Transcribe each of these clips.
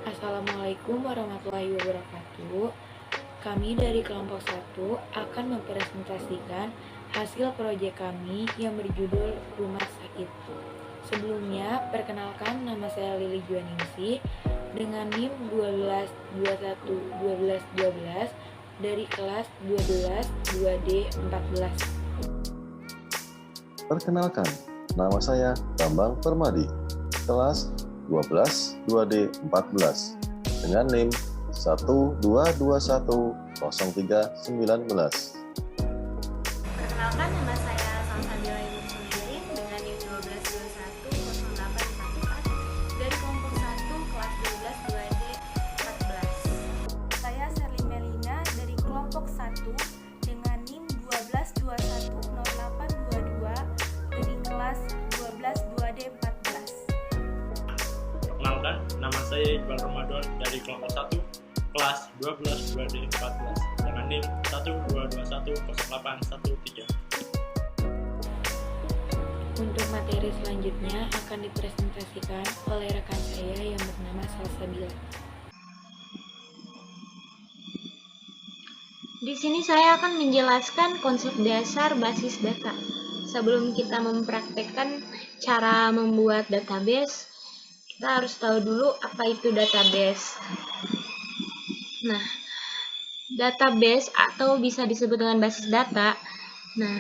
Assalamualaikum warahmatullahi wabarakatuh. Kami dari kelompok 1 akan mempresentasikan hasil proyek kami yang berjudul Rumah Sakit. Sebelumnya, perkenalkan nama saya Lili Juaningsi dengan NIM 12 dari kelas 12 2D 14. Perkenalkan, nama saya Bambang Permadi, kelas 12 2D 14 dengan NIM 1221039. Perkenalkan, nama saya Salsabila Ibu Sumirin dengan NIM 12210844 dari kelompok 1 kelas 12 2D 14. Saya Serlin Melina dari kelompok 1 dengan NIM 12210822 dari kelas 12 2D 14. Perkenalkan, nama saya Iqbal Ramadan dari kelompok 1 kelas 12 2D 14 dengan NIM 122108113. Untuk materi selanjutnya akan dipresentasikan oleh rekan saya yang bernama Salsabila. Di sini saya akan menjelaskan konsep dasar basis data. Sebelum kita mempraktekkan cara membuat database, kita harus tahu dulu apa itu database. Nah, database atau bisa disebut dengan basis data. Nah,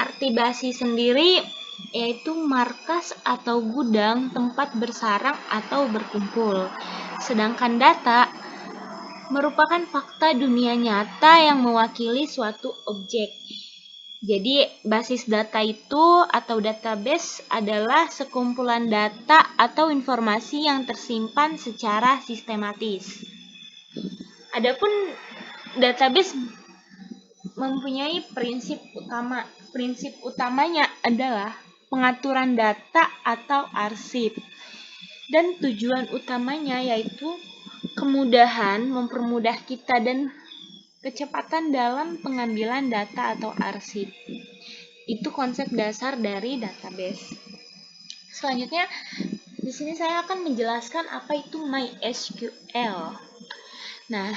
arti basis sendiri yaitu markas atau gudang tempat bersarang atau berkumpul. Sedangkan data merupakan fakta dunia nyata yang mewakili suatu objek. Jadi, basis data itu atau database adalah sekumpulan data atau informasi yang tersimpan secara sistematis. Adapun database mempunyai prinsip utama. Prinsip utamanya adalah pengaturan data atau arsip. Dan tujuan utamanya yaitu kemudahan, mempermudah kita dan kecepatan dalam pengambilan data atau arsip. Itu konsep dasar dari database. Selanjutnya, di sini saya akan menjelaskan apa itu MySQL. Nah,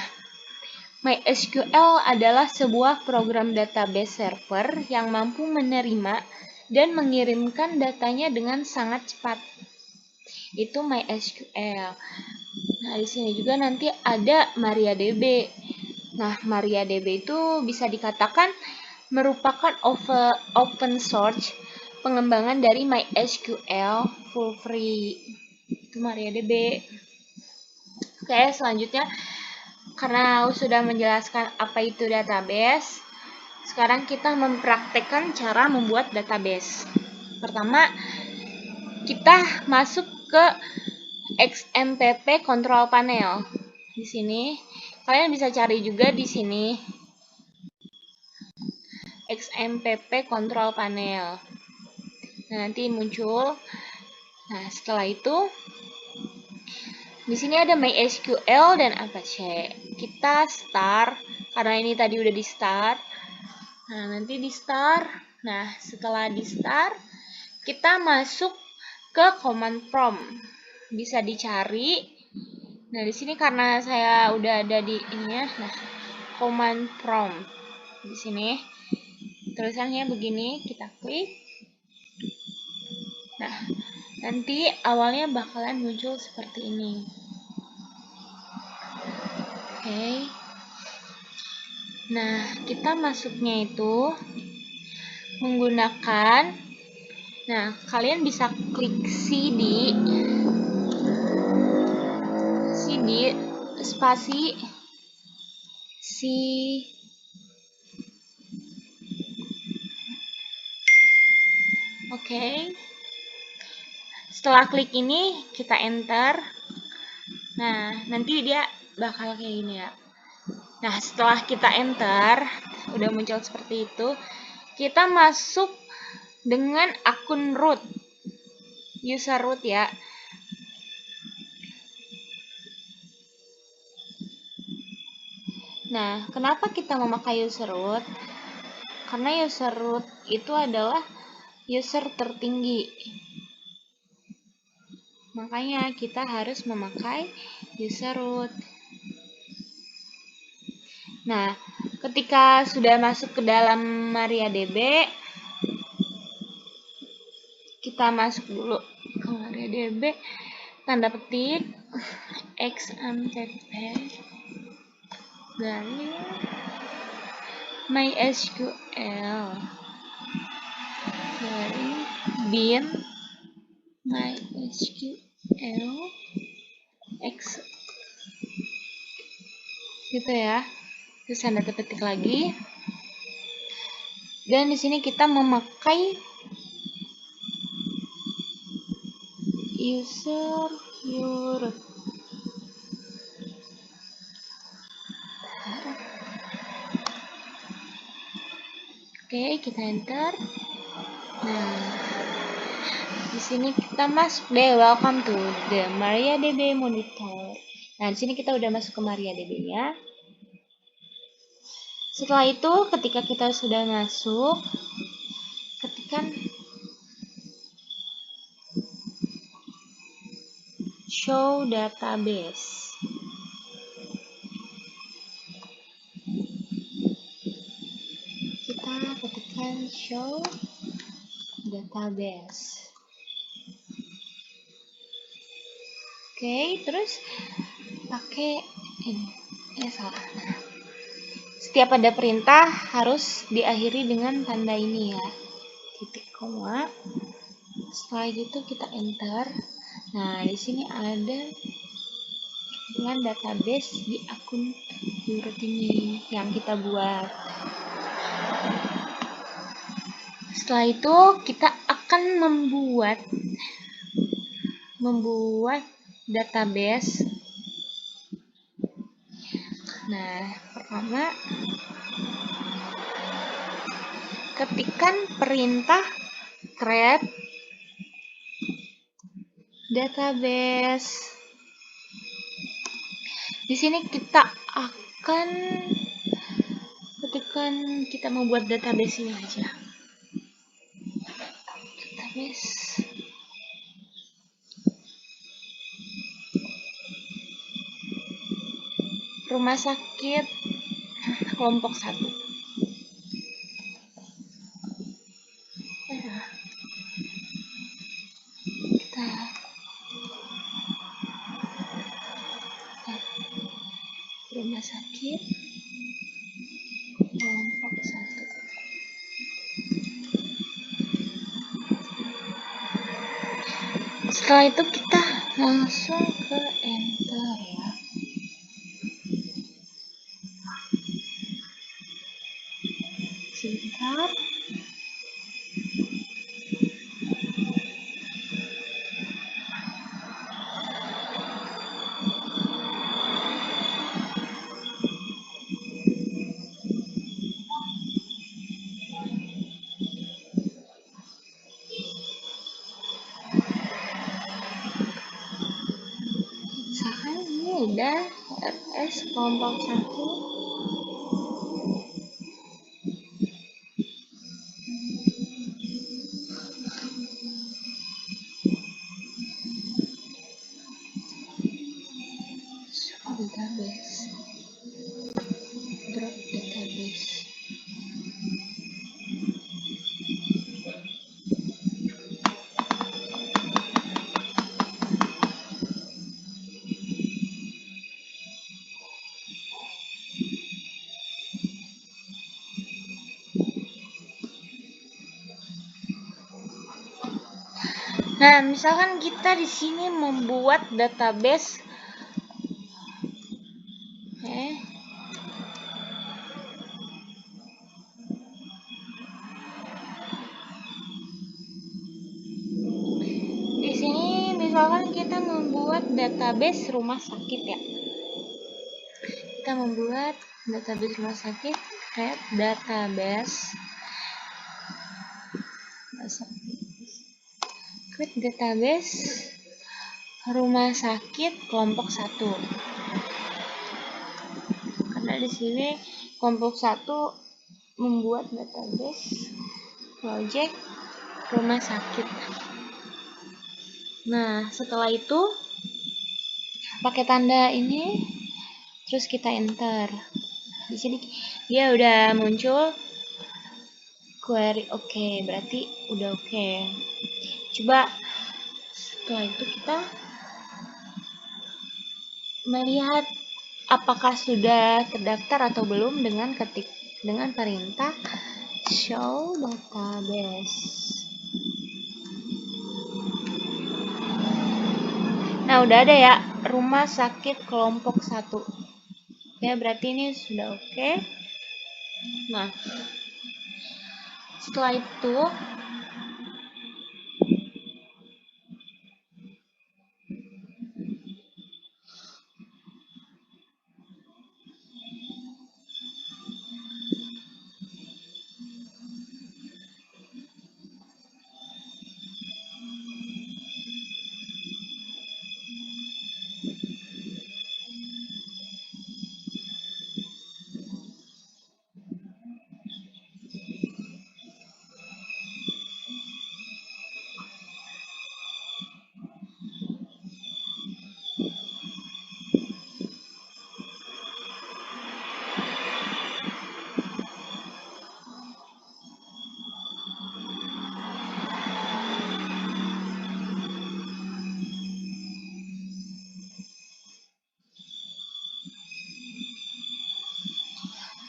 MySQL adalah sebuah program database server yang mampu menerima dan mengirimkan datanya dengan sangat cepat. Itu MySQL. Nah, di sini juga nanti ada MariaDB. Nah, MariaDB itu bisa dikatakan merupakan open source pengembangan dari MySQL full free. Itu MariaDB. Oke, selanjutnya karena sudah menjelaskan apa itu database, sekarang kita mempraktekkan cara membuat database. Pertama, kita masuk ke XMPP Control Panel. Di sini kalian bisa cari juga di sini XMPP Control Panel. Nah, nanti muncul. Nah, setelah itu di sini ada MySQL dan Apache. Kita start karena ini tadi udah di start. Nah, nanti di start. Nah, setelah di start, kita masuk ke command prompt. Bisa dicari. Nah, di sini karena saya udah ada di ininya. Nah, command prompt. Di sini tulisannya begini, kita klik. Nah, nanti awalnya bakalan muncul seperti ini. Oke. Nah, kita masuknya itu menggunakan, nah, kalian bisa klik CD spasi C. Oke. Setelah klik ini, kita enter. Nah, nanti dia bakal kayak gini ya. Nah, setelah kita enter, udah muncul seperti itu, kita masuk dengan akun root, user root ya. Nah, kenapa kita memakai user root? Karena user root itu adalah user tertinggi. Makanya kita harus memakai user root. Nah, ketika sudah masuk ke dalam MariaDB, kita masuk dulu ke MariaDB, tanda petik xmpp dari MySQL dari bin MySQL x gitu ya. Terus tanda petik lagi. Dan di sini kita memakai user root. Oke, kita enter. Nah, di sini kita masuk deh, welcome to the MariaDB monitor. Nah, di sini kita udah masuk ke MariaDB-nya. Setelah itu, ketika kita sudah masuk, ketikkan show database. Kita ketikkan show database. Oke, terus pakai ini. Salah. Setiap ada perintah harus diakhiri dengan tanda ini ya. Titik koma. Setelah itu kita enter. Nah, di sini ada dengan database di akun root ini yang kita buat. Setelah itu kita akan membuat database. Nah, pertama ketikkan perintah create database. Di sini kita akan ketikkan kita membuat database ini aja. Database. Rumah sakit kelompok 1. Kita rumah sakit kelompok 1. Setelah itu kita langsung ke enter ya. Sebentar. Misalkan ini udah RS kelompok 1. Database, drop database. Nah, misalkan kita di sini membuat database di sini misalkan kita membuat database rumah sakit ya. Kita membuat database rumah sakit, create database. Create database rumah sakit kelompok 1. Karena di sini kelompok 1 membuat database project rumah sakit. Nah, setelah itu pakai tanda ini, terus kita enter. Di sini dia udah muncul query oke, berarti udah oke. Coba setelah itu kita melihat apakah sudah terdaftar atau belum dengan perintah show database. Nah, udah ada ya rumah sakit kelompok 1. Ya, berarti ini sudah oke. Nah, setelah itu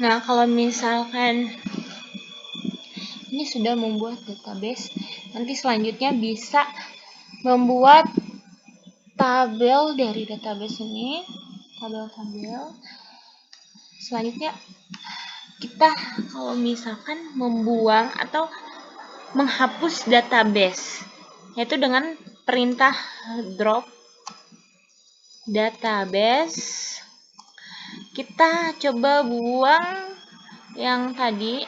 nah, kalau misalkan ini sudah membuat database, nanti selanjutnya bisa membuat tabel dari database ini, tabel-tabel. Selanjutnya kita kalau misalkan membuang atau menghapus database, yaitu dengan perintah drop database. Kita coba buang yang tadi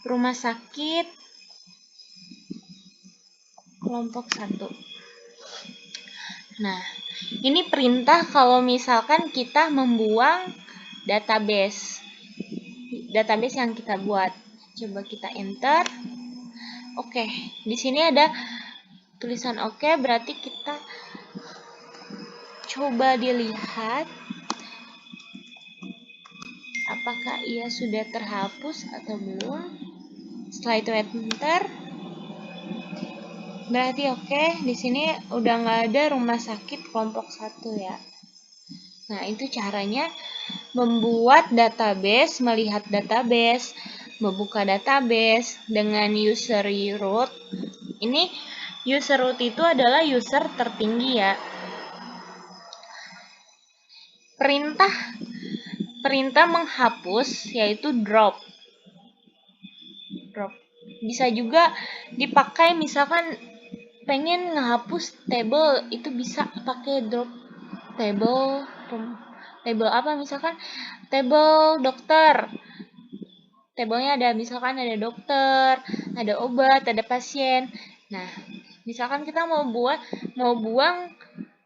rumah sakit kelompok 1. Nah, ini perintah kalau misalkan kita membuang database yang kita buat. Coba kita enter. Oke, di sini ada tulisan oke, berarti kita coba dilihat apakah ia sudah terhapus atau belum. Setelah itu enter. Berarti oke, di sini udah nggak ada rumah sakit kelompok 1 ya. Nah, itu caranya membuat database, melihat database, membuka database dengan user root. Ini user root itu adalah user tertinggi ya. Perintah menghapus yaitu drop. Bisa juga dipakai misalkan pengen ngehapus table, itu bisa pakai drop table apa, misalkan table dokter. Tabelnya ada misalkan ada dokter, ada obat, ada pasien. Nah, misalkan kita mau buang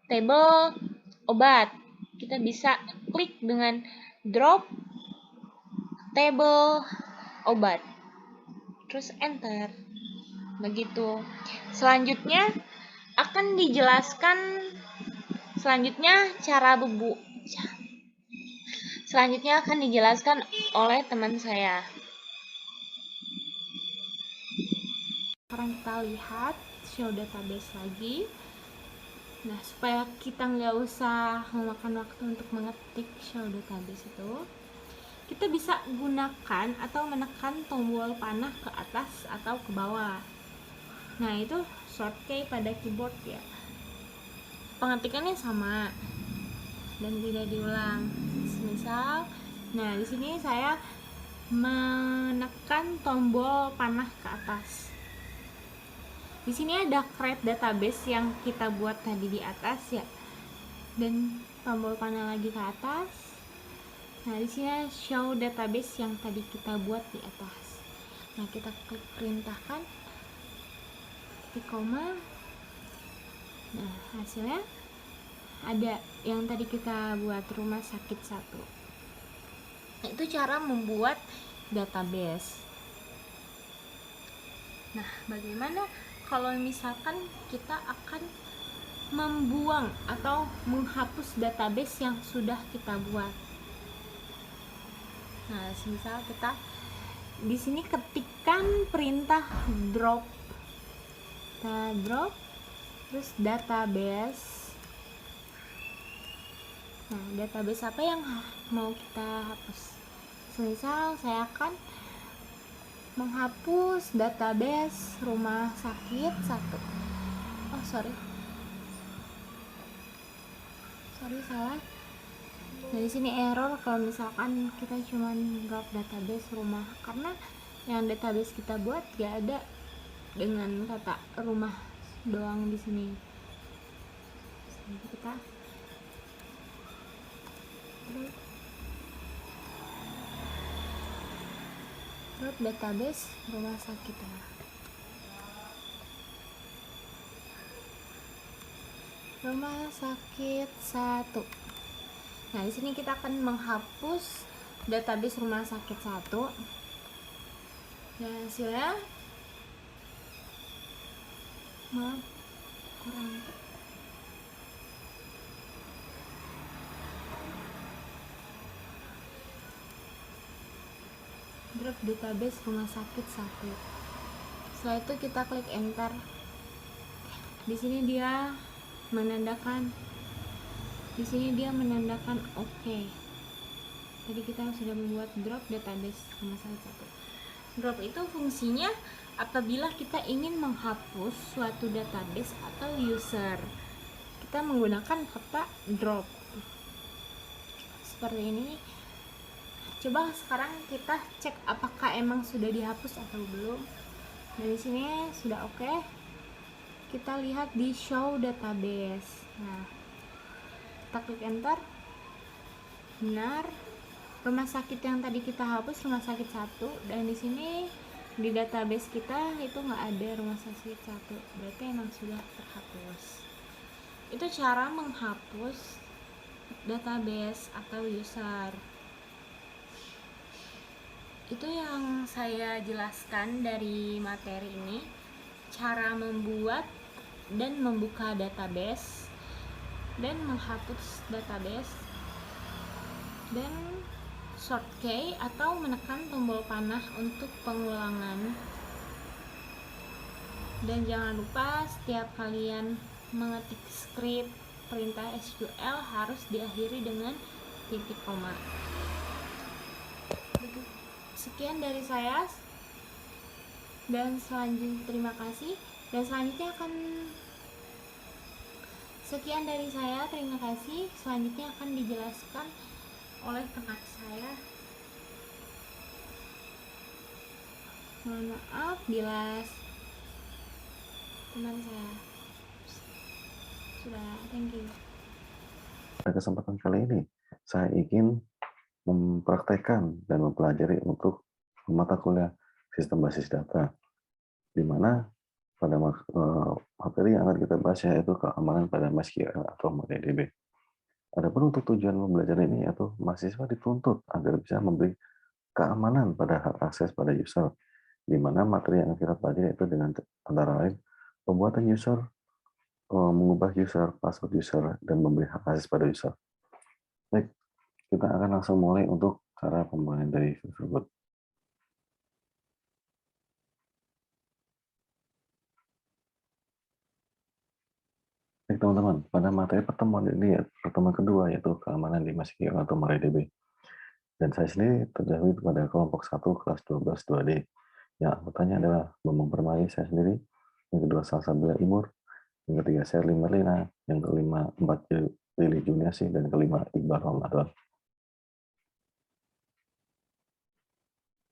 table obat, kita bisa klik dengan drop table obat, terus enter. Begitu. Selanjutnya akan dijelaskan selanjutnya akan dijelaskan oleh teman saya. Sekarang kita lihat show database lagi. Nah, supaya kita nggak usah memakan waktu untuk mengetik show database itu, kita bisa gunakan atau menekan tombol panah ke atas atau ke bawah. Nah, itu shortcut pada keyboard ya. Pengetikannya sama dan tidak diulang. Misal, nah di sini saya menekan tombol panah ke atas. Di sini ada create database yang kita buat tadi di atas ya, dan tombol panah lagi ke atas. Nah, di sini show database yang tadi kita buat di atas. Nah, kita klik perintahkan titik koma. Nah, hasilnya ada yang tadi kita buat rumah sakit 1. Nah, itu cara membuat database. Nah, bagaimana kalau misalkan kita akan membuang atau menghapus database yang sudah kita buat. Nah, misal kita di sini ketikkan perintah drop, kita drop terus database. Nah, database apa yang mau kita hapus? Misal saya akan menghapus database rumah sakit 1. Oh, sorry salah. Dari sini error kalau misalkan kita cuma drop database rumah, karena yang database kita buat gak ada dengan kata rumah doang di sini. Jadi kita drop database rumah sakit ya. Rumah sakit 1. Nah, di sini kita akan menghapus database rumah sakit 1. Dan hasilnya maaf kurang. Drop database rumah sakit 1. Setelah itu kita klik enter. Di sini dia menandakan oke. Jadi kita sudah membuat drop database rumah sakit 1. Drop itu fungsinya apabila kita ingin menghapus suatu database atau user, kita menggunakan kata drop seperti ini. Coba sekarang kita cek apakah emang sudah dihapus atau belum. Dari sini sudah oke. Kita lihat di show database. Nah, kita klik enter. Benar, rumah sakit yang tadi kita hapus rumah sakit 1, dan di sini di database kita itu nggak ada rumah sakit 1, berarti emang sudah terhapus. Itu cara menghapus database atau user. Itu yang saya jelaskan dari materi ini, cara membuat dan membuka database dan menghapus database, dan short key atau menekan tombol panah untuk pengulangan. Dan jangan lupa setiap kalian mengetik script perintah SQL harus diakhiri dengan titik koma. Sekian dari saya, dan selanjutnya terima kasih. Dan selanjutnya sekian dari saya, terima kasih. Selanjutnya akan dijelaskan oleh teman saya. Mohon maaf bila teman saya sudah. Thank you. Pada kesempatan kali ini, saya ingin mempraktekkan dan mempelajari untuk mata kuliah sistem basis data, di mana pada materi yang akan kita bahas yaitu keamanan pada MySQL atau MariaDB. Adapun untuk tujuan pembelajaran ini, yaitu mahasiswa dituntut agar bisa memberi keamanan pada hak akses pada user, di mana materi yang kita pelajari itu dengan antara lain pembuatan user, mengubah user, password user, dan memberi hak akses pada user. Baik, kita akan langsung mulai untuk cara pembuatan dari tersebut. Baik teman-teman, pada materi pertemuan ini, pertemuan kedua yaitu keamanan di MySQL atau MariaDB. Dan saya sendiri terdahulu pada kelompok 1 kelas 12 2D. Yang anggotanya adalah Bambang Permai, saya sendiri. Yang kedua Salsabila Imur. Yang ketiga Sherly Merlina. Yang kelima Lili Juniasi. Dan kelima Iqbal Ramadan.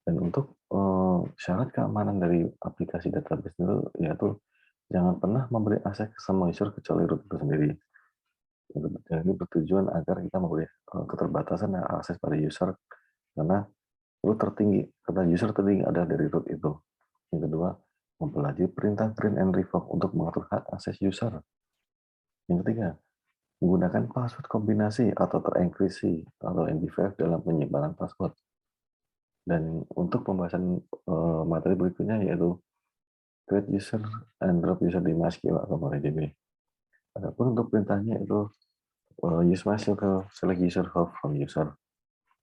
Dan untuk syarat keamanan dari aplikasi database itu yaitu jangan pernah memberi akses ke semua user kecuali root itu sendiri. Ini bertujuan agar kita memberi keterbatasan akses pada user, karena root tertinggi, kata user tertinggi ada dari root itu. Yang kedua, mempelajari perintah print and revoke untuk mengatur hak akses user. Yang ketiga, menggunakan password kombinasi atau terenkripsi atau MD5 dalam penyimpanan password. Dan untuk pembahasan materi berikutnya yaitu create user and drop user di MySQL atau MariaDB. Adapun untuk perintahnya itu use MySQL select user hop from user.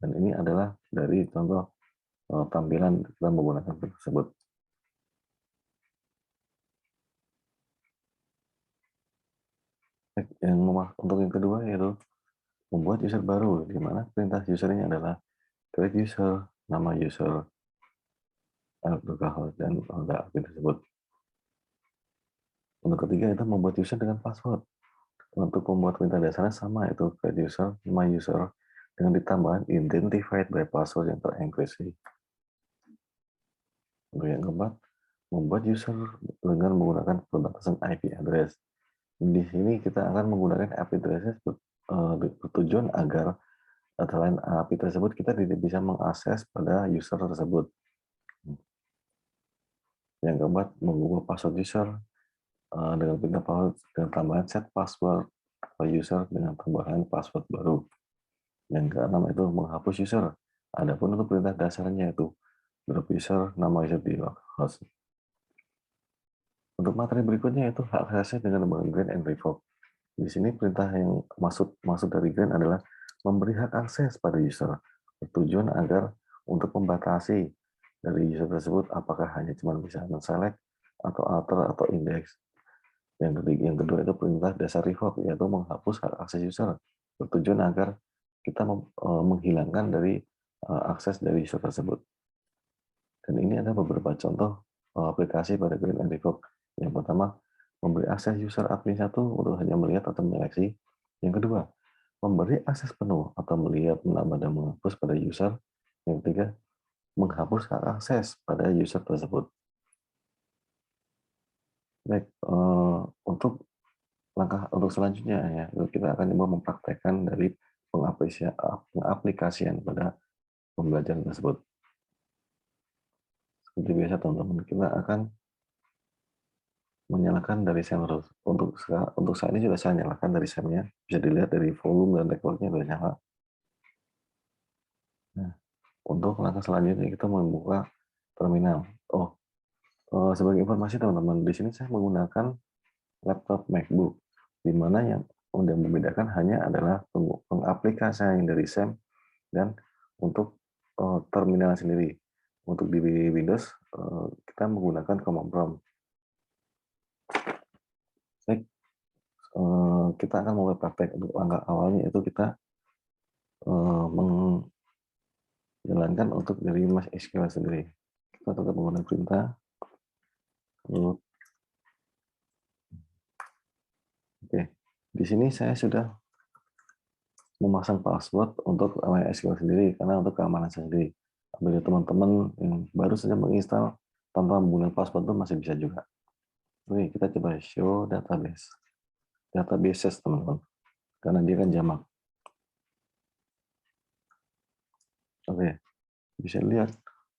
Dan ini adalah dari contoh tampilan kita menggunakan tersebut. Untuk yang kedua yaitu membuat user baru, di mana perintah usernya adalah create user, nama user, localhost, dan admin tersebut. Untuk ketiga itu membuat user dengan password. Untuk membuat perintah dasarnya sama, itu create user, nama user, dengan ditambahan identified by password yang terenkripsi. Untuk yang keempat, membuat user dengan menggunakan perbatasan IP address. Di sini kita akan menggunakan IP address bertujuan agar selain IP tersebut kita tidak bisa mengakses pada user tersebut. Yang keempat, mengubah password user dengan perintah password dengan tambahan set password atau user dengan tambahan password baru. Yang keenam itu menghapus user. Adapun untuk perintah dasarnya itu drop user, nama user di localhost. Untuk materi berikutnya itu hak aksesnya dengan lembaga grant and revoke. Di sini perintah yang maksud dari grant adalah memberi hak akses pada user, bertujuan agar untuk membatasi dari user tersebut apakah hanya cuma bisa men-select atau alter atau index. Yang kedua itu perintah dasar revoke, yaitu menghapus hak akses user, bertujuan agar kita menghilangkan dari akses dari user tersebut. Dan ini ada beberapa contoh aplikasi pada grant and revoke. Yang pertama, memberi akses user admin 1 untuk hanya melihat atau menyeleksi. Yang kedua, memberi akses penuh atau melihat, menambah, dan menghapus pada user. Yang ketiga, menghapus hak akses pada user tersebut. Baik, untuk selanjutnya ya, kita akan coba mempraktekkan dari pengaplikasian pada pembelajaran tersebut. Seperti biasa teman-teman, kita akan menyalakan dari SEM terus. Untuk saat ini sudah saya nyalakan dari SEM-nya. Bisa dilihat dari volume dan recordnya sudah nyala. Nah, untuk langkah selanjutnya kita membuka terminal. Sebagai informasi teman-teman, di sini saya menggunakan laptop MacBook, di mana yang membedakan hanya adalah pengaplikasian dari SEM dan untuk terminal sendiri. Untuk di Windows, kita menggunakan command prompt. Baik, kita akan mulai praktek. Untuk langkah awalnya itu kita menjalankan untuk dari MySQL sendiri. Kita tetap menggunakan perintah root. Oke, di sini saya sudah memasang password untuk MySQL sendiri karena untuk keamanan sendiri. Apabila teman-teman yang baru saja menginstal tanpa menggunakan password itu masih bisa juga. Oke, kita coba show databases teman-teman, karena dia kan jamak. Oke, bisa lihat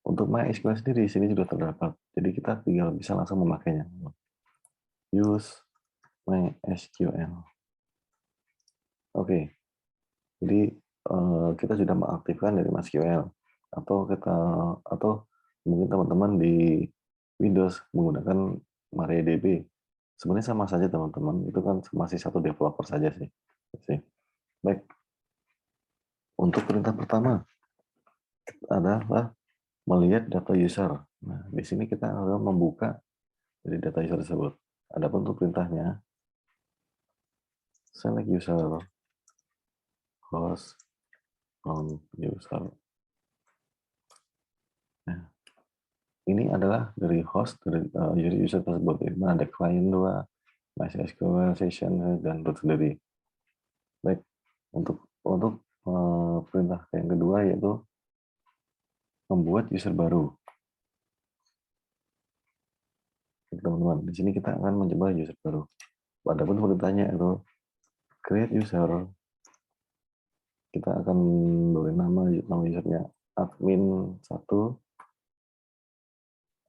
untuk MySQL sendiri di sini sudah terdapat. Jadi kita tinggal bisa langsung memakainya. Use MySQL. Oke, jadi kita sudah mengaktifkan dari MySQL, atau mungkin teman-teman di Windows menggunakan MariaDB. Sebenarnya sama saja teman-teman, itu kan masih satu developer saja sih. Baik, untuk perintah pertama adalah melihat data user. Nah, di sini kita akan membuka dari data user tersebut. Adapun untuk perintahnya, select user, host, from user. Nah, ini adalah dari host dari user tersebut. Di mana ada client 2, MySQL session, dan root sendiri. Baik, untuk perintah yang kedua yaitu membuat user baru. Teman-teman, di sini kita akan mencoba user baru. Adapun perintahnya itu create user. Kita akan beri nama usernya admin 1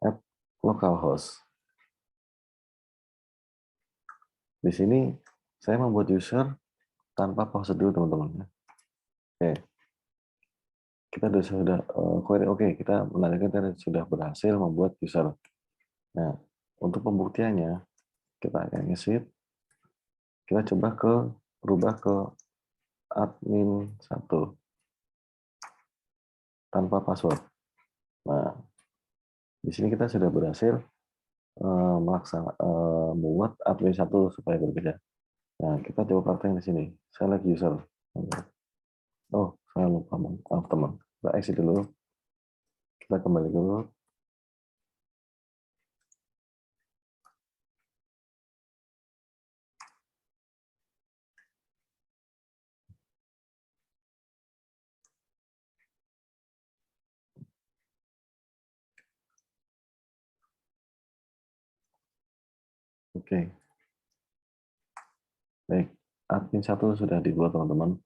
at localhost. Di sini saya membuat user tanpa prosedur teman-teman. Oke, kita sudah query oke, kita menandakan kita sudah berhasil membuat user. Nah, Untuk pembuktiannya, kita akan nge-switch, kita coba rubah ke admin 1 tanpa password. Nah, di sini kita sudah berhasil membuat admin 1 supaya berbeda. Nah, kita coba praktek di sini. Select user. Oh, saya lupa, maaf teman. Kita exit dulu. Kita kembali dulu. Oke. Baik, admin 1 sudah dibuat teman-teman.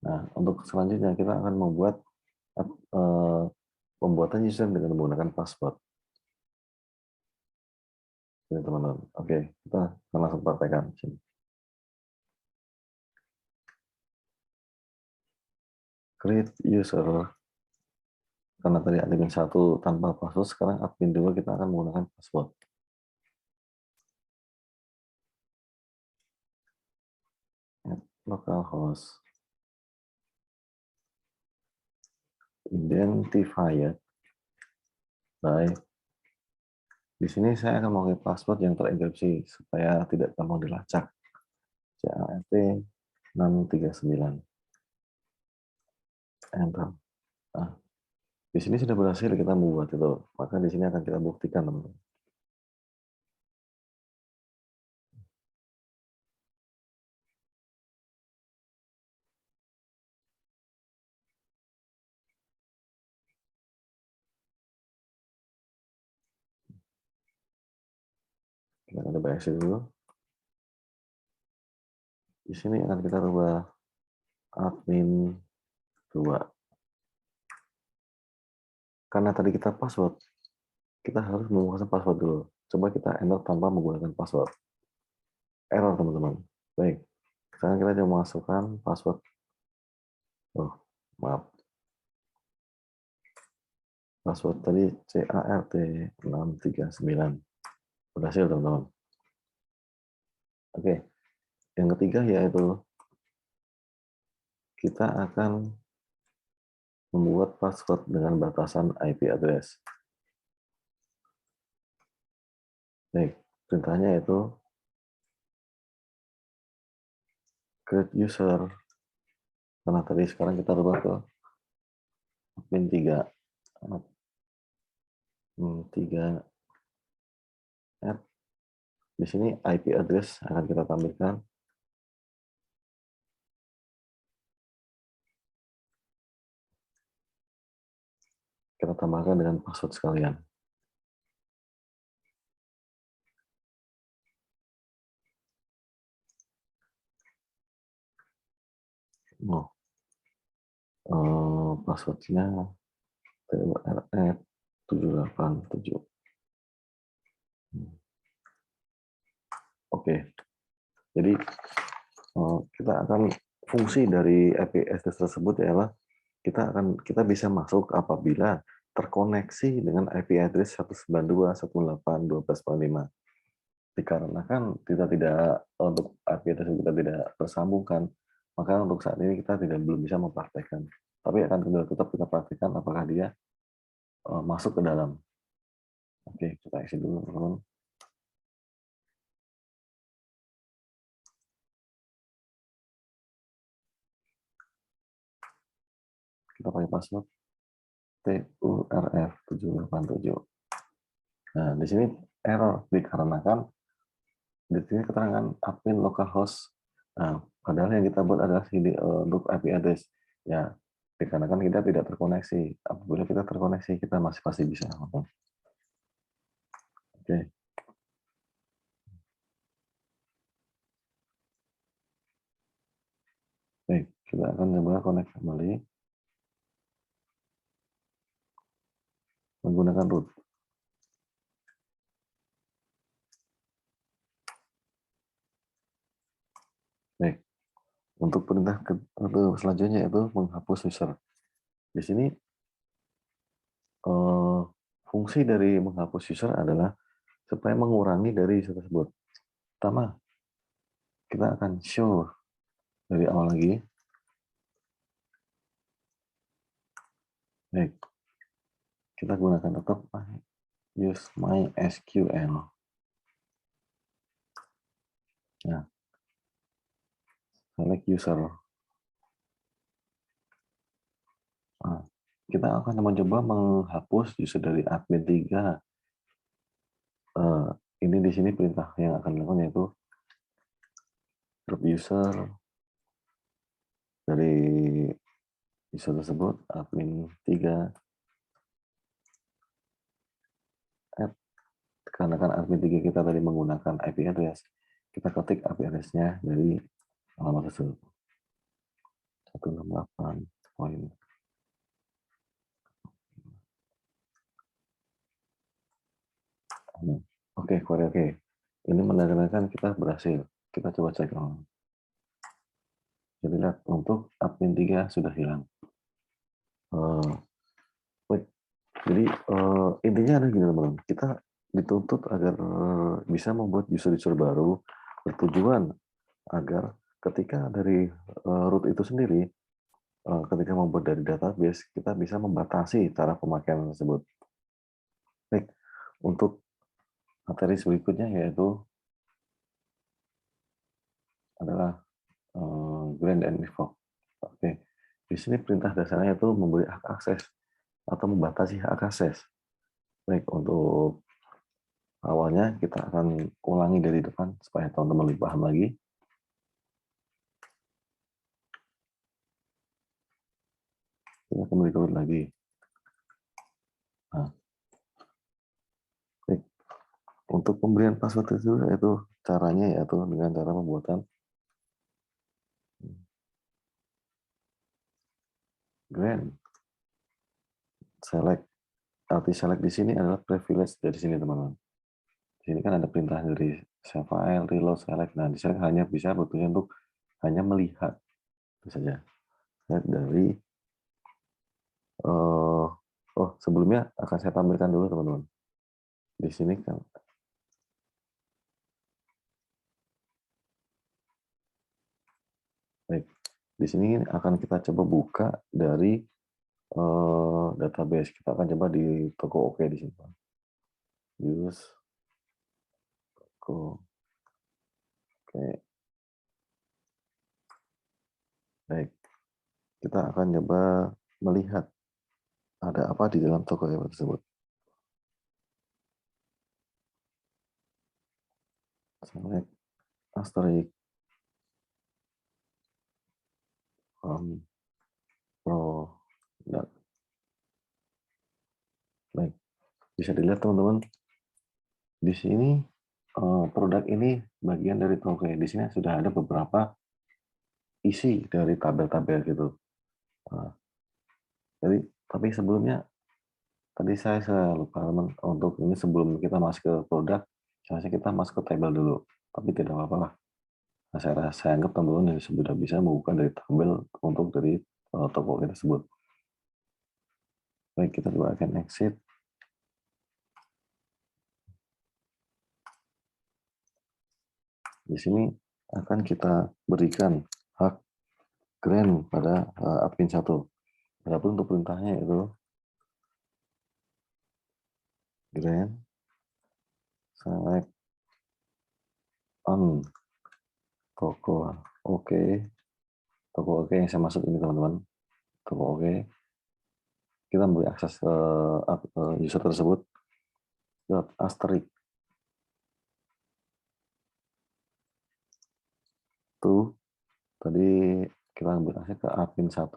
Nah, untuk selanjutnya kita akan membuat pembuatan user dengan menggunakan password. Ini teman-teman. Oke, kita akan langsung praktekkan. Sini. Create user. Karena tadi admin 1 tanpa password, sekarang admin 2 kita akan menggunakan password. Localhost. Identifier. Baik. Di sini saya akan memakai password yang terenkripsi supaya tidak gampang dilacak. CART 639. Enter. Nah, di sini sudah berhasil kita membuat itu. Maka di sini akan kita buktikan, teman-teman. Kita coba exit dulu. Di sini akan kita rubah admin 2. Karena tadi kita password, kita harus memasukkan password dulu. Coba kita enter tanpa menggunakan password. Error, teman-teman. Baik. Sekarang kita coba masukkan password. Oh, maaf. Password tadi CART 639. Berhasil, teman-teman. Oke. Yang ketiga yaitu kita akan membuat password dengan batasan IP address. Baik, perintahnya yaitu create user. Karena tadi sekarang kita rubah ke admin 3. Admin 3. Di sini IP address akan kita tampilkan. Kita tambahkan dengan password sekalian. Passwordnya TURF787. Oke, jadi kita akan fungsi dari IP address tersebut adalah kita bisa masuk apabila terkoneksi dengan IP address 192.168.12.5. Dikarenakan kita tidak untuk IP address kita tidak tersambungkan, maka untuk saat ini kita belum bisa mempraktekkan. Tapi akan tetap kita praktekkan apakah dia masuk ke dalam. Oke, kita isi dulu, teman-teman. Kita pakai password TURF787. Nah, di sini error dikarenakan di sini keterangan admin localhost. Nah, padahal yang kita buat adalah untuk IP address. Ya, dikarenakan kita tidak terkoneksi. Apabila kita terkoneksi, kita masih pasti bisa. Oke. Baik, kita akan coba connect kembali menggunakan root. Baik, untuk perintah selanjutnya itu menghapus user. Di sini fungsi dari menghapus user adalah supaya mengurangi dari user tersebut. Pertama, kita akan show dari awal lagi. Baik, kita gunakan tetap use MySQL. Nah, select user. Nah, kita akan mencoba menghapus user dari admin 3. Ini di sini perintah yang akan dilakukan yaitu group user dari user tersebut admin 3 add, karena kan admin 3 kita tadi menggunakan IP address, kita ketik IP address-nya dari alamat tersebut 168. Oke, query oke. Ini menandakan kita berhasil. Kita coba cek. Jadi lihat untuk admin 3 sudah hilang. Jadi intinya ada gini teman-teman. Kita dituntut agar bisa membuat user-user baru bertujuan agar ketika dari root itu sendiri, ketika membuat dari database, kita bisa membatasi cara pemakaian tersebut. Baik, untuk materi berikutnya yaitu adalah grant and revoke. Oke, di sini perintah dasarnya itu memberi hak akses atau membatasi hak akses. Baik, untuk awalnya kita akan ulangi dari depan supaya teman-teman lebih paham lagi. Kita kembali ke lagi. Nah, baik. Untuk pemberian password itu yaitu caranya yaitu dengan cara pembuatan grant select. Arti select di sini adalah privilege dari sini teman-teman. Di sini kan ada perintah dari save file, reload, select. Nah, di sini hanya bisa bertujuan untuk hanya melihat itu saja. Lihat dari sebelumnya akan saya tampilkan dulu teman-teman. Di sini kan baik. Di sini akan kita coba buka dari database. Kita akan coba di toko OK di sini. Use toko OK. Baik. Kita akan coba melihat ada apa di dalam toko tersebut. Select asterisk produk. Baik, bisa dilihat teman-teman. Di sini produk ini bagian dari toko. Di sini sudah ada beberapa isi dari tabel-tabel gitu. Jadi, tapi sebelumnya tadi saya lupa teman untuk ini sebelum kita masuk ke produk, seharusnya kita masuk ke tabel dulu. Tapi tidak apa-apa lah. Nah, saya anggap teman-teman sudah bisa membuka dari tabel untuk dari toko tersebut. Baik, kita coba akan exit. Di sini akan kita berikan hak grant pada admin 1. Adapun untuk perintahnya itu grant select on toko OK. Toko OK yang saya maksud ini teman-teman. Toko OK. Kita memberi akses user tersebut asterisk to tadi kita ambil akses ke admin 1.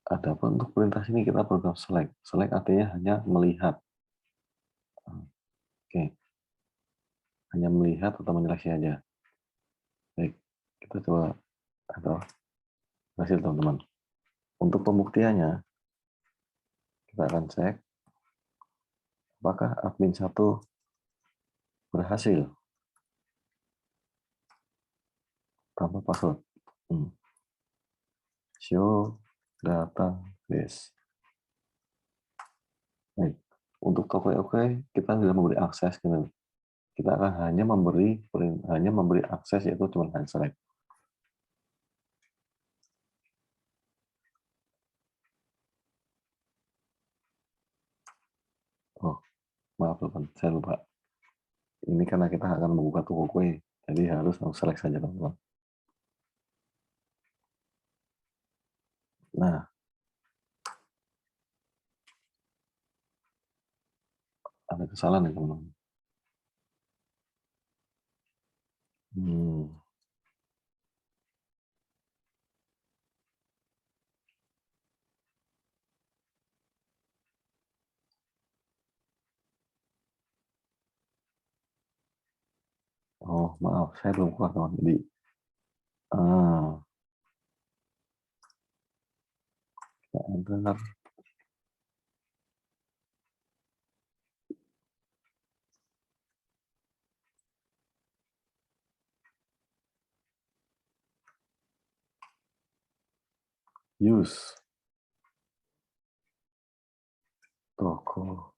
Adapun untuk perintah sini kita program select. Select artinya hanya melihat. Oke. Hanya melihat atau menyeleksi aja. Baik, kita coba atau hasil teman-teman. Untuk pembuktiannya kita akan cek apakah admin 1 berhasil tanpa password. Show database. Baik. Untuk oke kita sudah memberi akses gitu. Kita akan hanya memberi akses, yaitu cuma hand select. Oh, maaf teman, saya lupa. Ini karena kita akan membuka toko kue, jadi harus select saja teman-teman. Nah, ada kesalahan ya teman-teman. Oh, maaf, saya belum kuat teman. Jadi, kita enter. Use toko.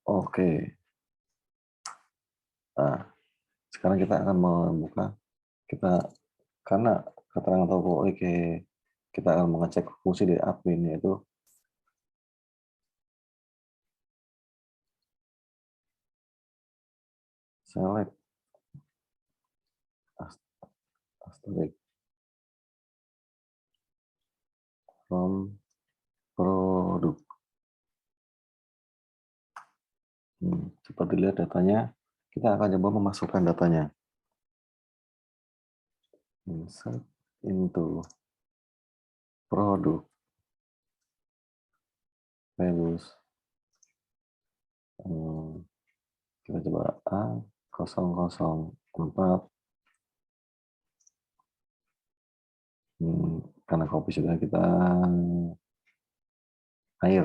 Oke. Nah, sekarang kita akan membuka karena keterangan toko kita akan mengecek fungsi dari admin, yaitu select asterisk from produk. Cepat dilihat datanya. Kita akan coba memasukkan datanya. Insert into produk. Values. Kita coba A004. Karena copy sudah kita air.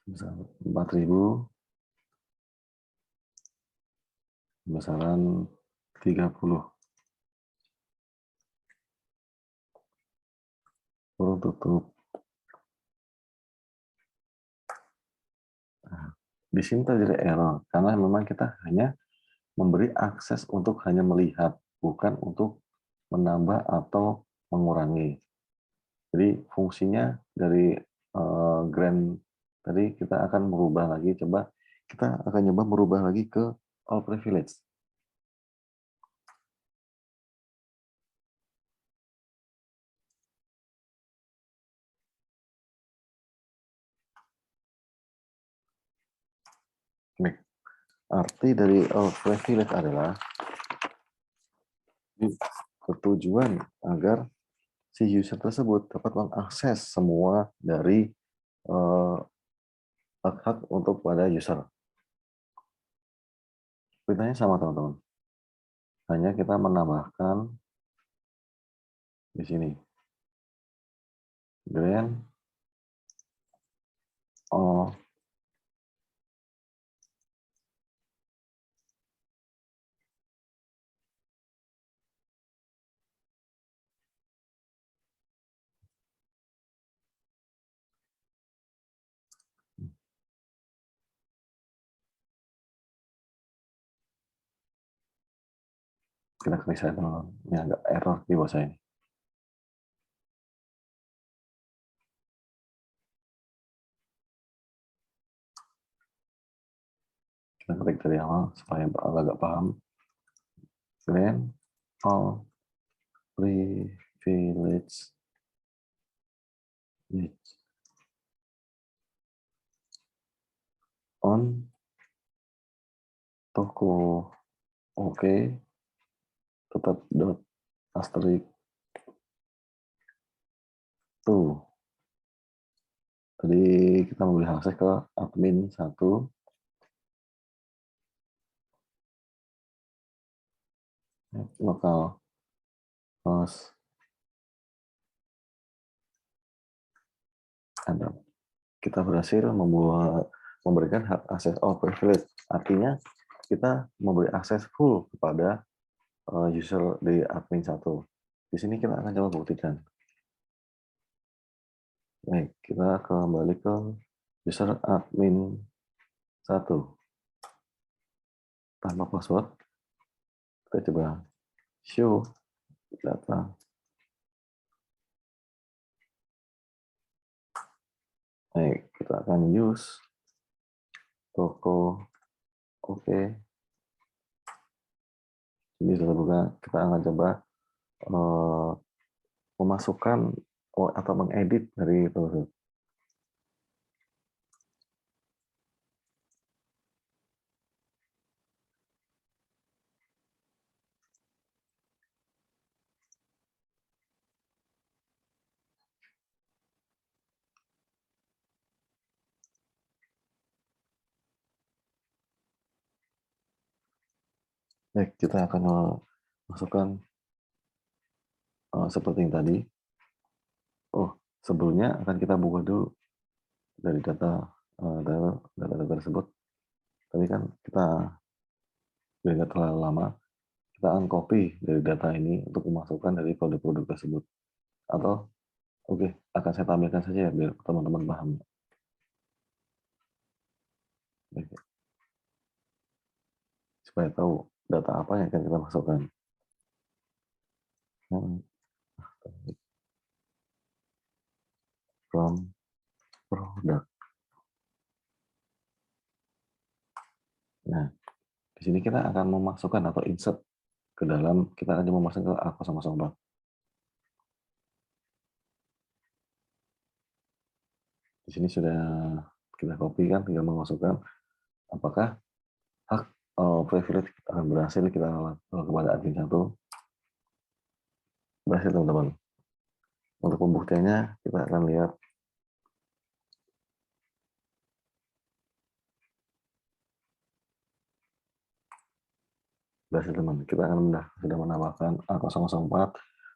Misal 4.000. Besaran 30. Kurung tutup. Nah, di sini terjadi error karena memang kita hanya memberi akses untuk hanya melihat, bukan untuk menambah atau mengurangi. Jadi fungsinya dari grant tadi kita akan merubah lagi. Coba kita akan coba merubah lagi ke all privilege. Arti dari all privilege adalah bertujuan agar si user tersebut dapat mengakses semua dari hak-hak untuk pada user. Perintahnya sama teman-teman. Hanya kita menambahkan di sini. Grant all kita klik saya teman-teman. Ini agak error di bawah saya ini. Kita klik dari awal supaya agak paham. Grant all privilege on toko tetap dot asterisk tuh. Tadi kita memberi akses ke admin 1. Lokal host kita berhasil memberikan hak akses or privilege. Artinya kita memberi akses full kepada user di admin 1. Di sini kita akan coba buktikan. Baik, kita kembali ke user admin 1. Tanpa password, kita coba show data. Baik, kita akan use toko. Oke. Ini sudah buka. Kita akan coba memasukkan atau mengedit dari toko. Baik, kita akan masukkan seperti yang tadi. Oh, sebelumnya akan kita buka dulu dari data tersebut. Tadi kan kita tidak terlalu lama. Kita akan copy dari data ini untuk memasukkan dari produk-produk tersebut. Atau, oke, akan saya tampilkan saja ya, biar teman-teman paham. Baik. Supaya tahu data apa yang akan kita masukkan. From product. Nah, di sini kita akan memasukkan atau insert ke dalam, kita akan memasukkan ke A004. Di sini sudah kita copy kan, tinggal memasukkan. Apakah hak privilege akan berhasil kita kepada admin 1? Berhasil, teman-teman. Untuk pembuktiannya, kita akan lihat. Berhasil, teman. Kita akan sudah menambahkan A004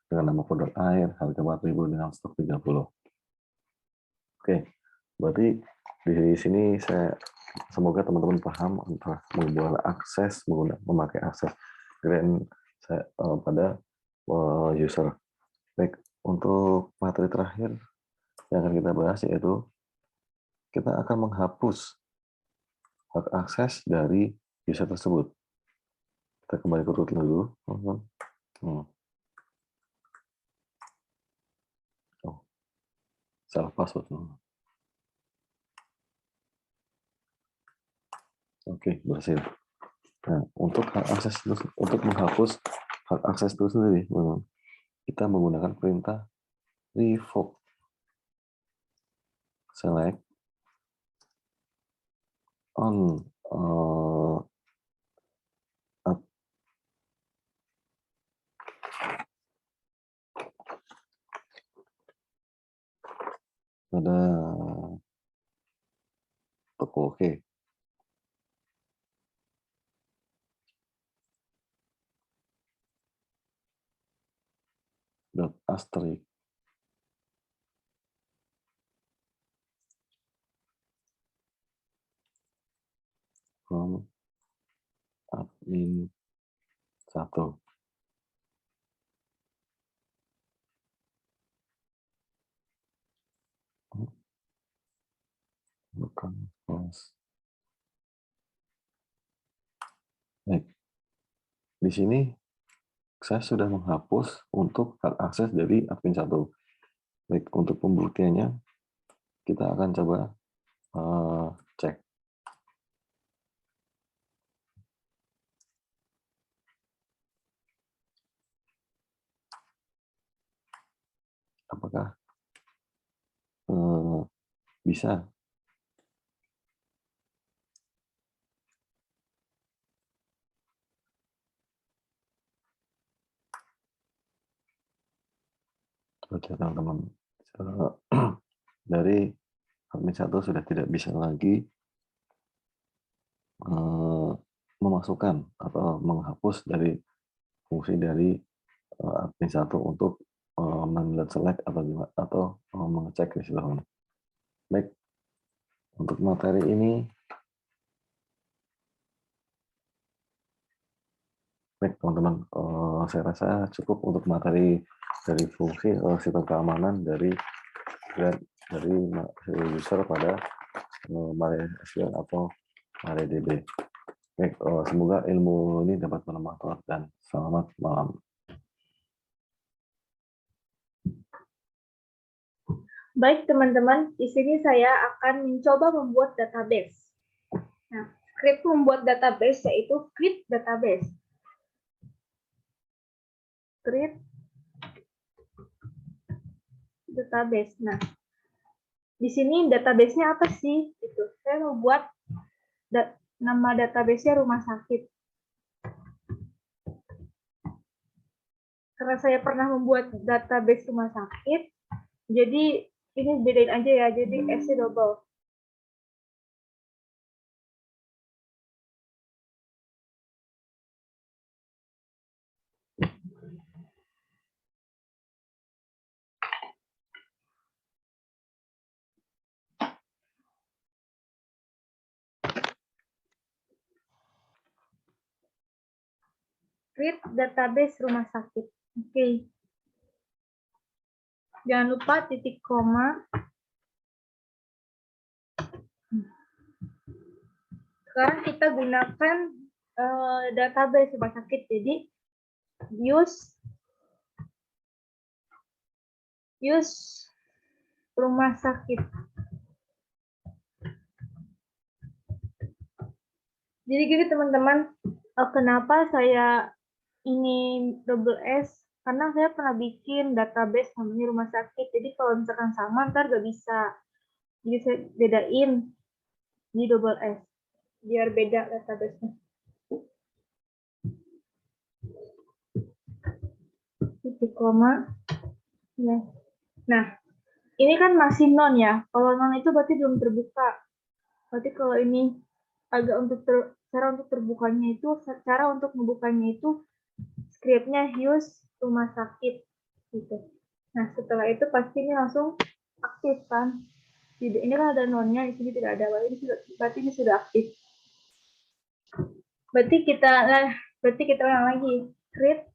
dengan nama produk air, harga 4.000 dengan stok 30. Oke, berarti di sini semoga teman-teman paham antara menggunakan akses, memakai akses grant pada user. Baik, untuk materi terakhir yang akan kita bahas yaitu kita akan menghapus hak akses dari user tersebut. Kita kembali ke root dulu. Salah password. Oke, berhasil. Nah, untuk hak akses untuk menghapus hak akses itu sendiri, kita menggunakan perintah revoke. Select on ada toko. Oke. Dot asterisk from admin 1. Bukan close. Baik. Di sini saya sudah menghapus untuk hak akses dari admin 1. Baik, untuk pembuktiannya kita akan coba cek. Apakah bisa? Oke, teman-teman. Dari admin 1 sudah tidak bisa lagi memasukkan atau menghapus dari fungsi dari admin 1 untuk melihat select atau mengecek di situ. Baik, untuk materi ini Baik, teman-teman, saya rasa cukup untuk materi dari fungsi sistem keamanan dari user pada MySQL atau MariaDB. Baik, semoga ilmu ini dapat bermanfaat dan selamat malam. Baik teman-teman, di sini saya akan mencoba membuat database. Nah, script membuat database yaitu create database. Create database. Nah, di sini database-nya apa sih? Itu saya membuat nama database-nya rumah sakit. Karena saya pernah membuat database rumah sakit, jadi ini bedain aja ya, jadi S-nya double. Create database rumah sakit. Oke. Jangan lupa titik koma. Sekarang kita gunakan database rumah sakit. Jadi use rumah sakit. Jadi gini teman-teman, kenapa saya ini double S? Karena saya pernah bikin database namanya rumah sakit. Jadi kalau misalkan sama ntar gak bisa. Jadi saya bedain di double S biar beda database-nya. Titik koma. Ya. Nah, ini kan masih non ya. Kalau non itu berarti belum terbuka. Berarti kalau ini agak cara untuk terbukanya itu, cara untuk membukanya itu scriptnya use rumah sakit gitu. Nah, setelah itu pasti ini langsung aktif kan. Ini kan ada nonnya, di sini tidak ada. Berarti ini sudah aktif. Berarti kita ulang lagi. Create.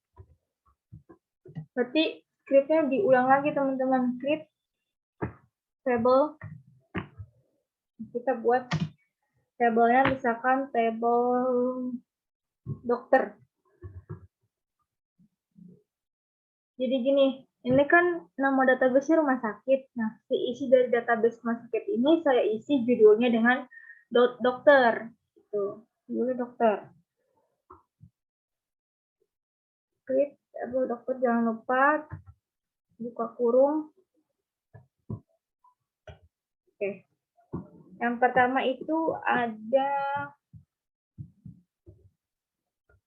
Berarti scriptnya diulang lagi teman-teman. Create table. Kita buat tabelnya misalkan table dokter. Jadi gini, ini kan nama database rumah sakit. Nah, isi dari database rumah sakit ini saya isi judulnya dengan dokter. Gitu. Judulnya dokter. Klik table dokter, jangan lupa buka kurung. Oke. Yang pertama itu ada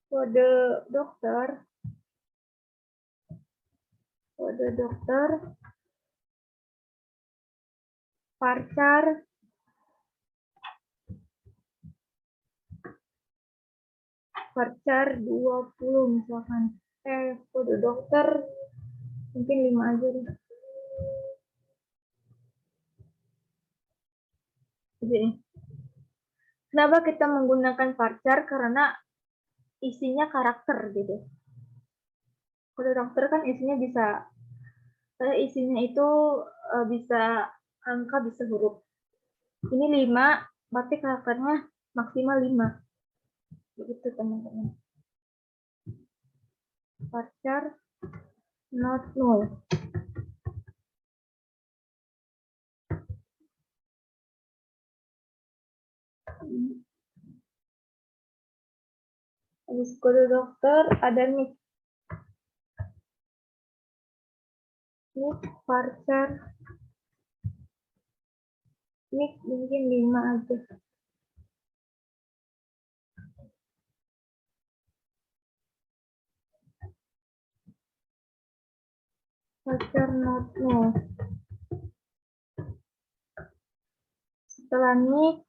kode dokter. Kode dokter. Varchar. Varchar 20 misalkan. Kode dokter mungkin 5 aja deh. Jadi, kenapa kita menggunakan varchar? Karena isinya karakter gitu. Kode dokter kan isinya itu bisa angka, bisa huruf. Ini 5, berarti karakternya maksimal 5. Begitu teman-teman. Varchar not null. Habis kode dokter ada nih. Varchar ini mungkin 5 aja. Varchar not null. Setelah ini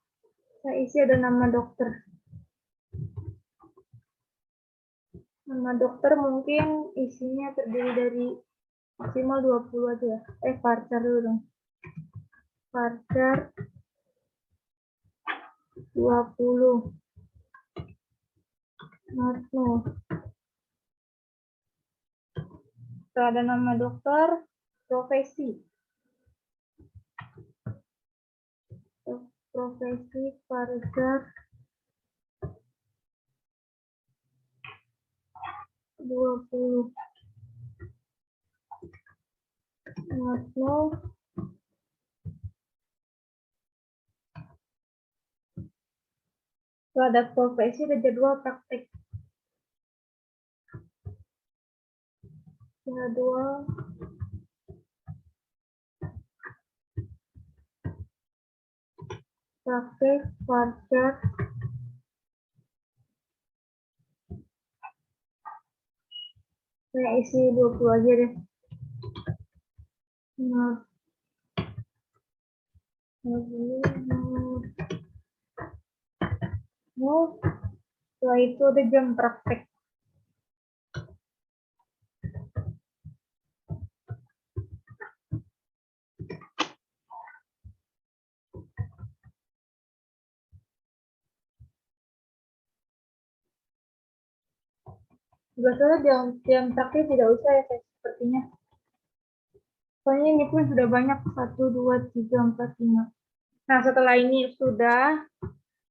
saya isi ada nama dokter. Nama dokter mungkin isinya terdiri dari maksimal 20 aja ya. Varchar dulu dong. Varchar 20. Not null. Setelah ada nama dokter, profesi. Profesi paragraf 20. Lalu setelah ada profesi, ada jadwal praktek. Jadwal praktek wajar saya isi 20 aja deh. Nah, setelah itu ada jam praktek. Sebetulnya jam praktek tidak usah ya sepertinya. Soalnya ini pun sudah banyak 1, 2, 3, 4, 5. Nah setelah ini sudah,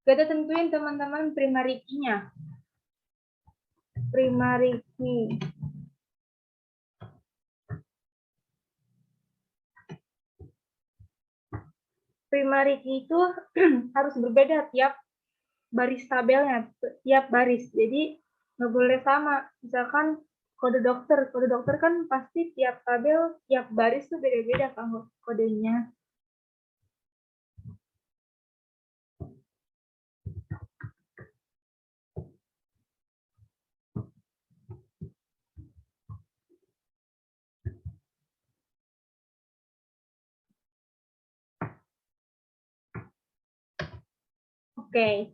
kita tentuin teman-teman primary key-nya. Primary key. Primary key itu harus berbeda tiap baris tabelnya, tiap baris. Jadi nggak boleh sama. Misalkan kode dokter kan pasti tiap tabel, tiap baris tuh beda-beda kan kodenya. Oke.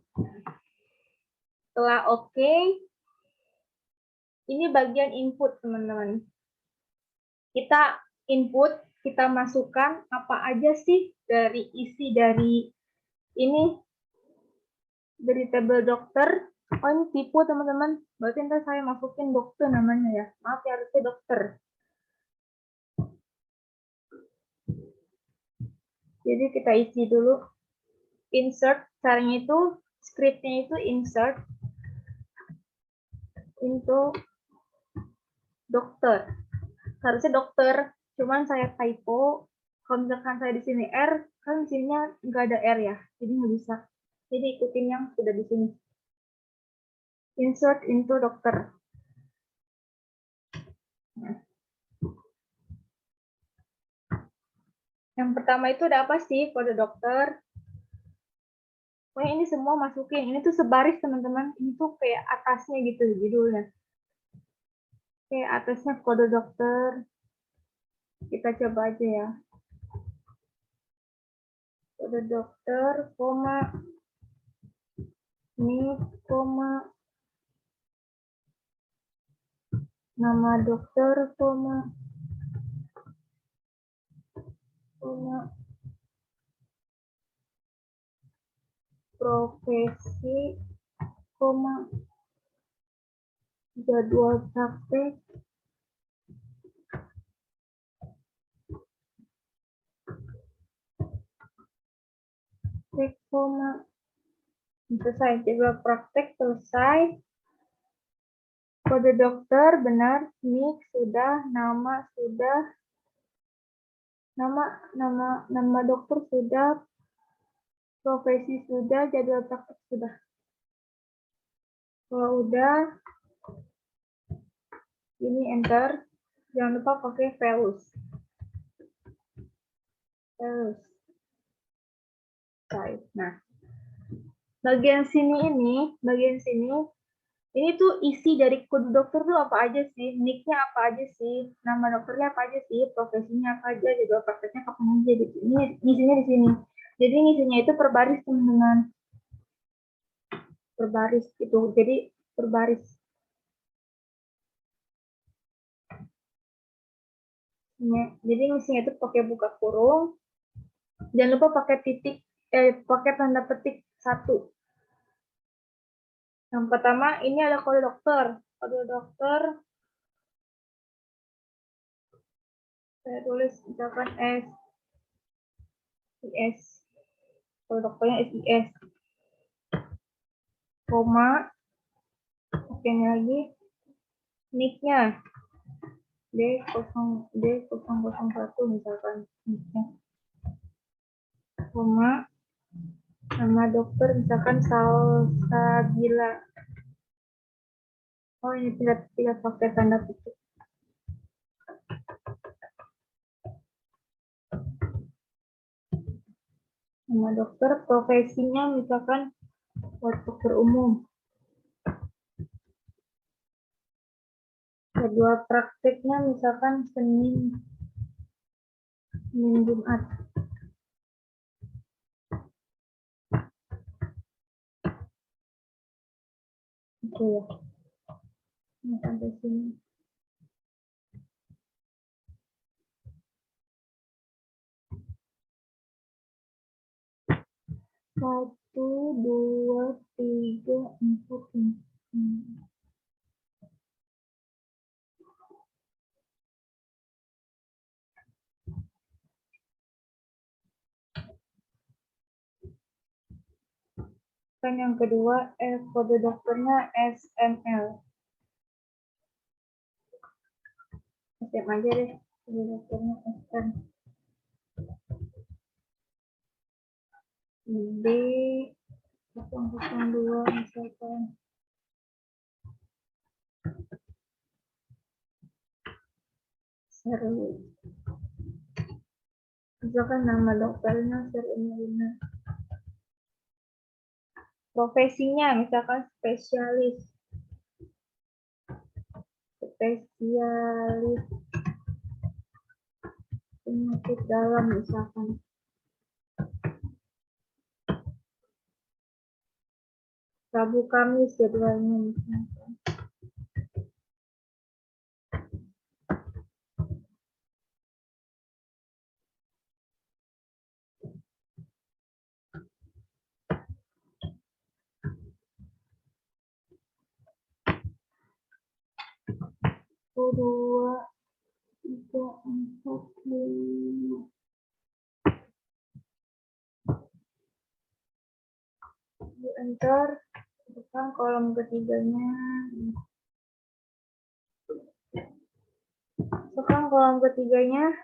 Setelah oke, ini bagian input teman-teman. Kita input, kita masukkan apa aja sih dari isi dari ini, dari tabel dokter. Oh ini tipu teman-teman, berarti ntar saya masukin dokter namanya ya. Maaf ya, harusnya dokter. Jadi kita isi dulu. Insert, caranya itu, scriptnya itu insert into dokter. Harusnya dokter, cuman saya typo. Kalau misalkan saya di sini R, kan di sininya nggak ada R ya, jadi nggak bisa. Jadi ikutin yang sudah di sini. Insert into dokter. Nah. Yang pertama itu ada apa sih kode dokter? Pokoknya ini semua masukin. Ini tuh sebaris teman-teman. Ini tuh kayak atasnya gitu judulnya. Kayak atasnya kode dokter. Kita coba aja ya. Kode dokter, koma, ini, koma, nama dokter, koma, profesi, koma, jadwal praktek, koma, selesai. Jadwal praktek selesai. Kode dokter benar, nik sudah, nama sudah, nama dokter sudah, profesi sudah, jadwal praktek sudah. Kalau udah, ini enter. Jangan lupa pakai values. Nah, bagian sini ini tuh isi dari kode dokter tuh apa aja sih, nicknya apa aja sih, nama dokternya apa aja sih, profesinya apa aja, jadwal prakteknya kapan aja gitu. Ini isinya di sini. Jadi isinya itu per baris teman-teman. Per baris itu. Jadi per baris. Jadi isinya itu pakai buka kurung. Jangan lupa pakai titik, pakai tanda petik 1. Yang pertama ini ada kode dokter. Kode dokter Saya tulis misalkan SIS. Kalau dokternya SIS. Koma. Oke, ini lagi. Nick-nya. D001 misalkan. Nick-nya. Koma. Nama dokter misalkan Salsabila. Oh, ini tidak pakai tanda petik. Nama dokter, profesinya misalkan dokter umum. Jadwal prakteknya misalkan Senin Jumat. Oke ya. Ini sampai sini. Satu, dua, tiga, empat, lima. Kan yang kedua, kode dokternya SML. SM aja deh, kode dokternya SM. D002 misalkan. Seru. Misalkan nama dokternya Serina. Profesinya misalkan spesialis penyakit dalam misalkan. Rabu Kamis jadwalnya misalkan. Dua, tiga, empat, lima. Enter, tekan kolom ketiganya. Tekan kolom ketiganya,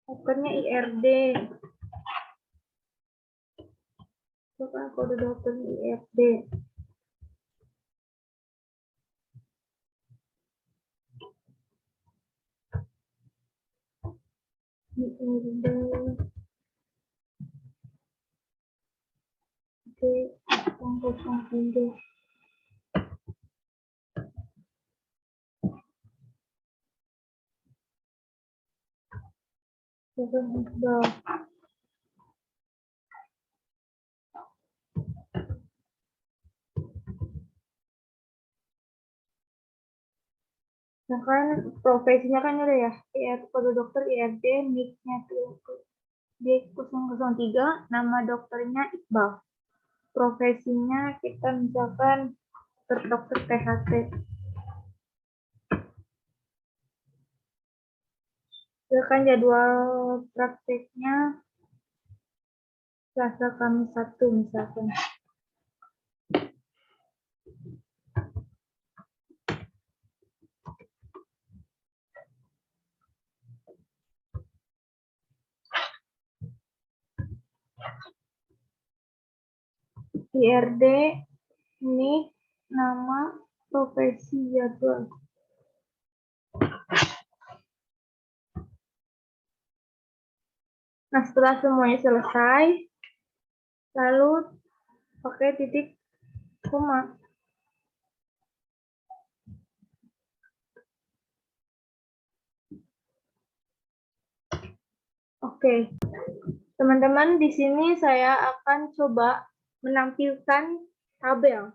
opennya IRD. Tekan kode dokter IRD. IRD. Oke, 003. Tekan Iqbal. Nah kan profesinya kan udah ya, kode dokter IRD, nick-nya D003, nama dokternya Iqbal. Profesinya kita misalkan dokter THT. Silakan jadwal prakteknya Selasa Kamis Sabtu misalkan. IRD, nick, nama, profesi, jadwal. Nah, setelah semuanya selesai, lalu pakai titik koma. Oke, teman-teman, di sini saya akan coba menampilkan tabel.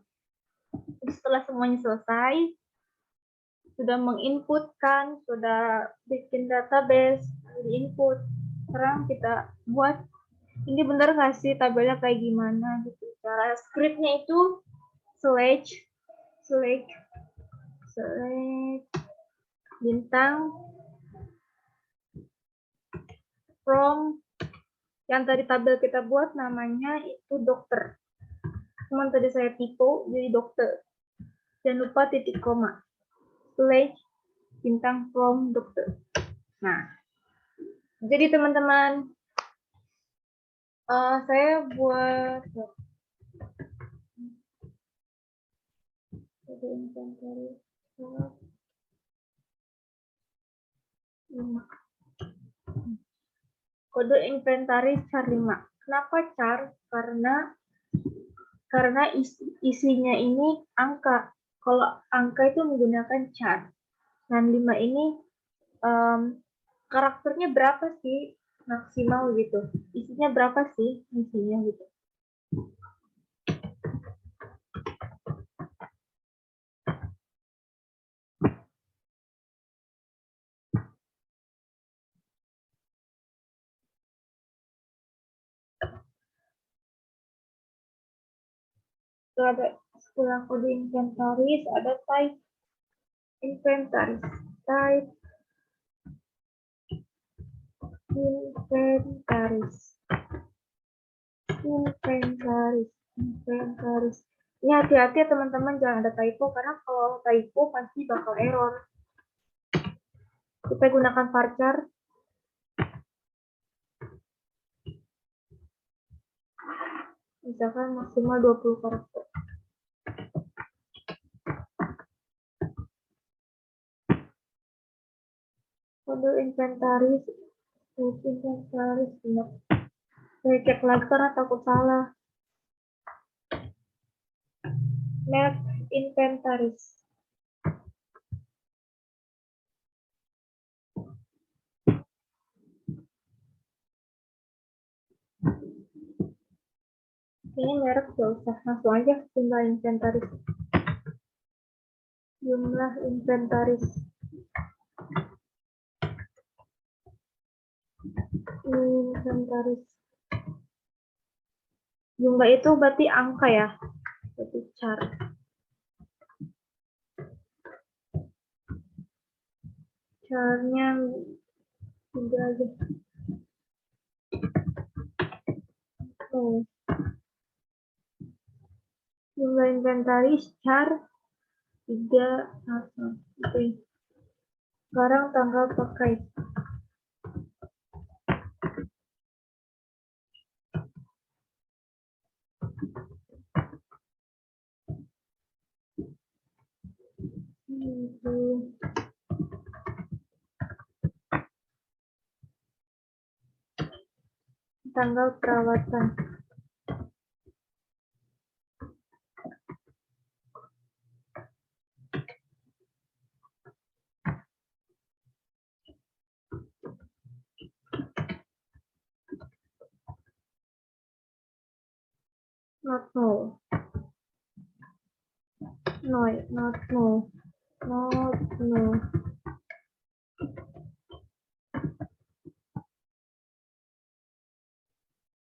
Setelah semuanya selesai, sudah menginputkan, sudah bikin database, diinput. Sekarang kita buat, ini benar nggak sih tabelnya kayak gimana gitu. Cara scriptnya itu select bintang from yang tadi tabel kita buat namanya itu dokter. Cuman tadi saya typo jadi dokter. Jangan lupa titik koma. Slash bintang from dokter. Nah, jadi teman-teman, saya buat kode inventaris char 5. Kode inventaris char 5. Kenapa char? Karena isinya ini angka. Kalau angka itu menggunakan char. Dan 5 ini karakternya berapa sih maksimal gitu? Isinya berapa sih isinya gitu? Setelah kode inventaris ada type inventaris. Type inventaris. Ini hati-hati ya teman-teman, jangan ada typo karena kalau typo pasti bakal error. Kita gunakan varchar. Misalkan maksimal 20 karakter. Kode inventaris benar. Saya cek lagi karena takut salah. Map inventaris. Ini merek gak usah, langsung aja jumlah inventaris. Jumlah inventaris. Inventaris. Jumlah itu berarti angka ya, berarti char. Charnya 3 aja. Jumlah inventaris char 3. Oke. Sekarang tanggal pakai. Tanggal perawatan. Not null. Not null.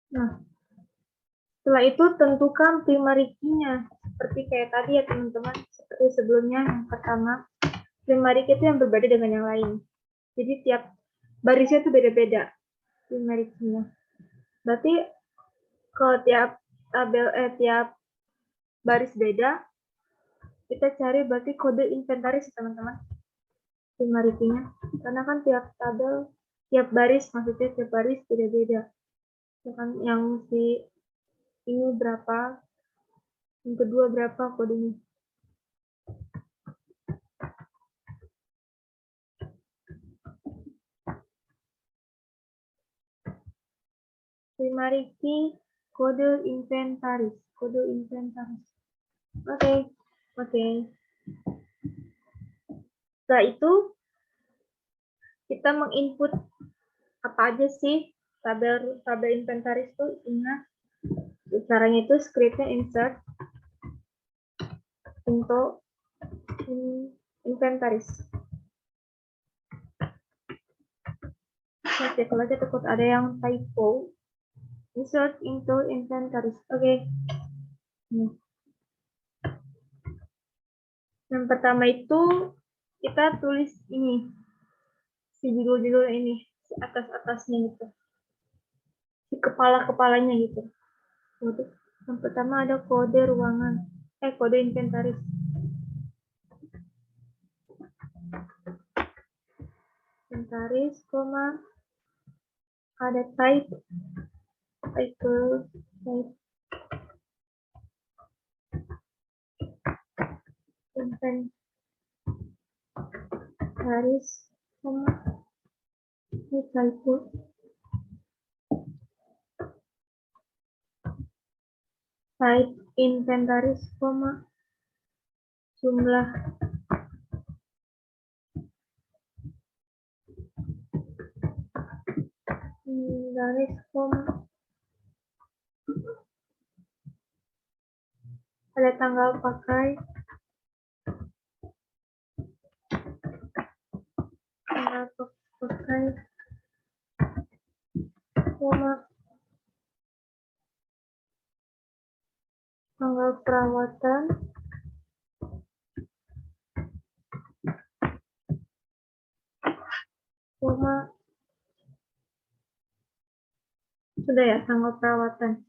Nah, setelah itu tentukan primary key-nya. Seperti kayak tadi ya teman-teman, seperti sebelumnya yang pertama, primary key itu yang berbeda dengan yang lain. Jadi tiap barisnya itu beda-beda primary key-nya. Berarti kalau tiap baris beda, kita cari berarti kode inventaris teman-teman. Primary key-nya. Karena kan tiap baris beda-beda. Misalkan yang si ini berapa, yang kedua berapa kodenya. Primary key kode inventaris. Oke. Setelah itu kita menginput apa aja sih tabel inventaris itu. Ingat caranya itu scriptnya insert untuk inventaris. Saya cek lagi takut ada yang typo. Insert into inventaris. Oke. Yang pertama itu kita tulis ini, si judul-judul ini, si atas-atasnya gitu, di kepala-kepalanya gitu. Waduh, yang pertama ada kode ruangan, kode inventaris. Inventaris, koma, ada type, type, inventaris, koma, ini type, type inventaris, koma, jumlah inventaris, koma, ada tanggal pakai, koma, tanggal perawatan, koma, sudah ya tanggal perawatan.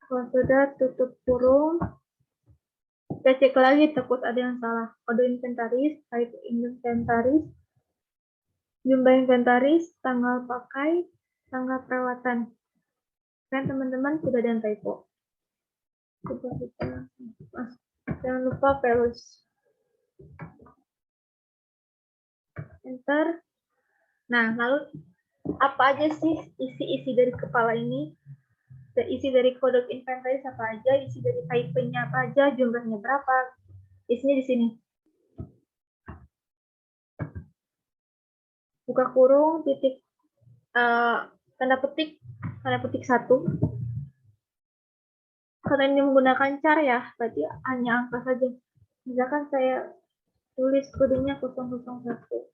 Kalau sudah, tutup kurung. Kita cek lagi, takut ada yang salah. Kode inventaris, type inventaris, jumlah inventaris, tanggal pakai, tanggal perawatan. Kan teman-teman sudah ada yang typo. Coba kita, jangan lupa pelus. Enter. Nah, lalu apa aja sih isi-isi dari kepala ini? Isi dari kode inventaris apa aja, isi dari type-nya apa aja, jumlahnya berapa, isinya di sini. Buka kurung, titik, tanda petik 1. Karena ini menggunakan char ya, berarti hanya angka saja. Misalkan saya tulis kodenya 001.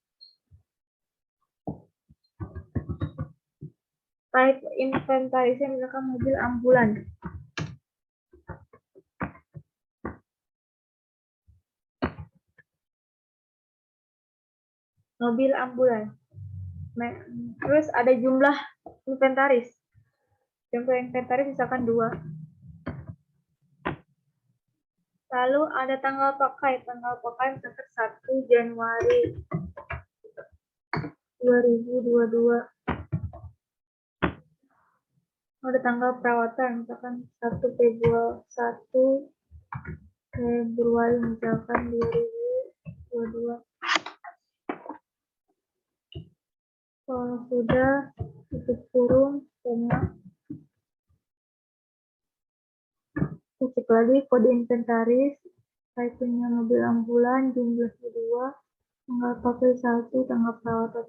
Type inventarisnya misalkan mobil ambulan. Mobil ambulan. Terus ada jumlah inventaris. Jumlah inventaris misalkan 2. Lalu ada tanggal pakai. Tanggal pakai misalkan 1 Januari 2022. Ada tanggal perawatan misalkan 1 Februari misalkan 2022. Kalau sudah, tutup kurung, koma. Cek lagi kode inventaris, type-nya mobil ambulan, jumlahnya 2, tanggal pakai 1, tanggal perawatan.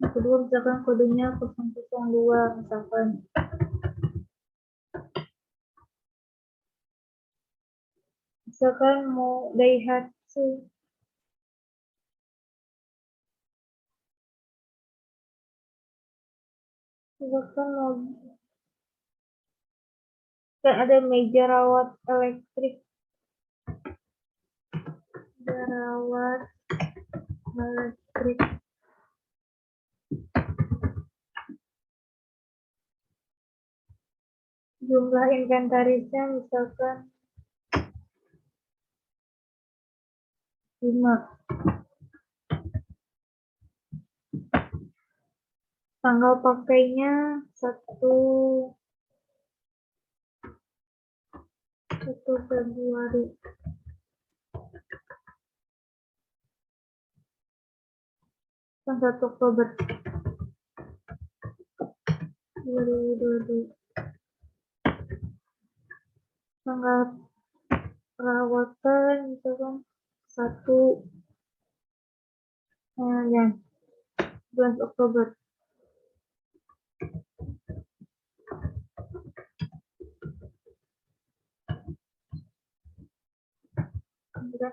Yang kedua misalkan kodenya 002 misalkan. Misalkan mau Daihatsu. Misalkan mau kan ada meja rawat elektrik. Meja rawat elektrik. Jumlah inventarisnya misalkan 5. Tanggal pakainya 1 Februari. Kan 1 Oktober 2022. Tanggal perawatan misalkan 1 bulan Oktober. Kemudian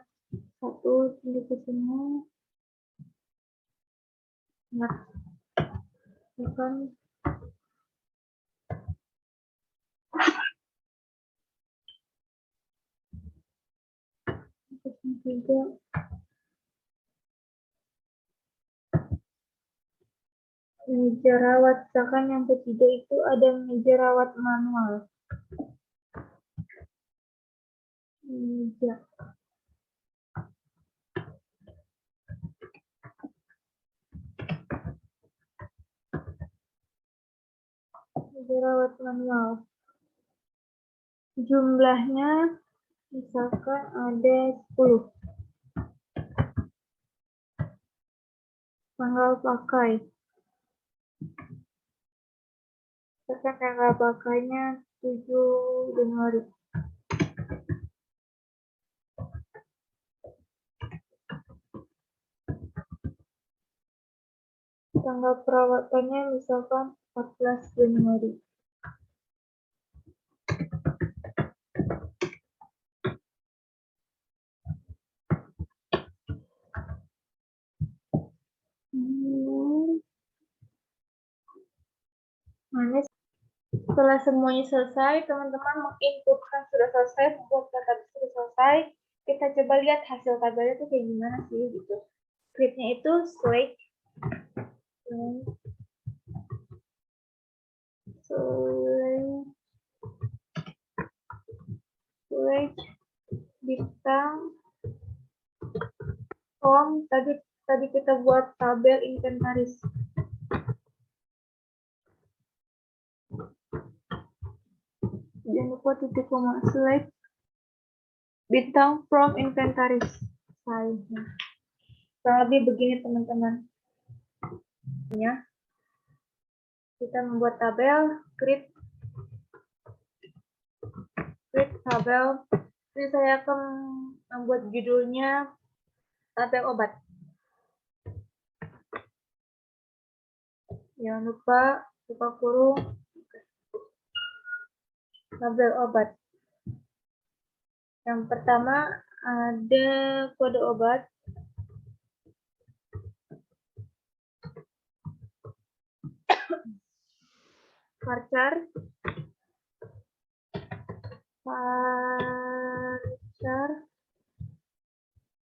1 di sini. Nah, bukan Tiga. Meja rawat. Misalkan yang ketiga itu ada meja rawat manual. Meja. Meja rawat manual. Jumlahnya misalkan ada 10. Tanggal pakai. Misalkan tanggal pakainya 7 Januari. Tanggal perawatannya misalkan 14 Januari. Mana setelah semuanya selesai, teman-teman menginputkan sudah selesai, membuat kata sudah selesai. Kita coba lihat hasil tabelnya itu kayak gimana sih gitu. Scriptnya itu select bintang tadi kita buat tabel inventaris. Jangan lupa titik koma select bintang from inventaris. Kurang lebih begini teman-teman. Ya. Kita membuat tabel create tabel. Jadi saya akan membuat judulnya tabel obat. Jangan lupa buka kurung tabel obat. Yang pertama ada kode obat. Varchar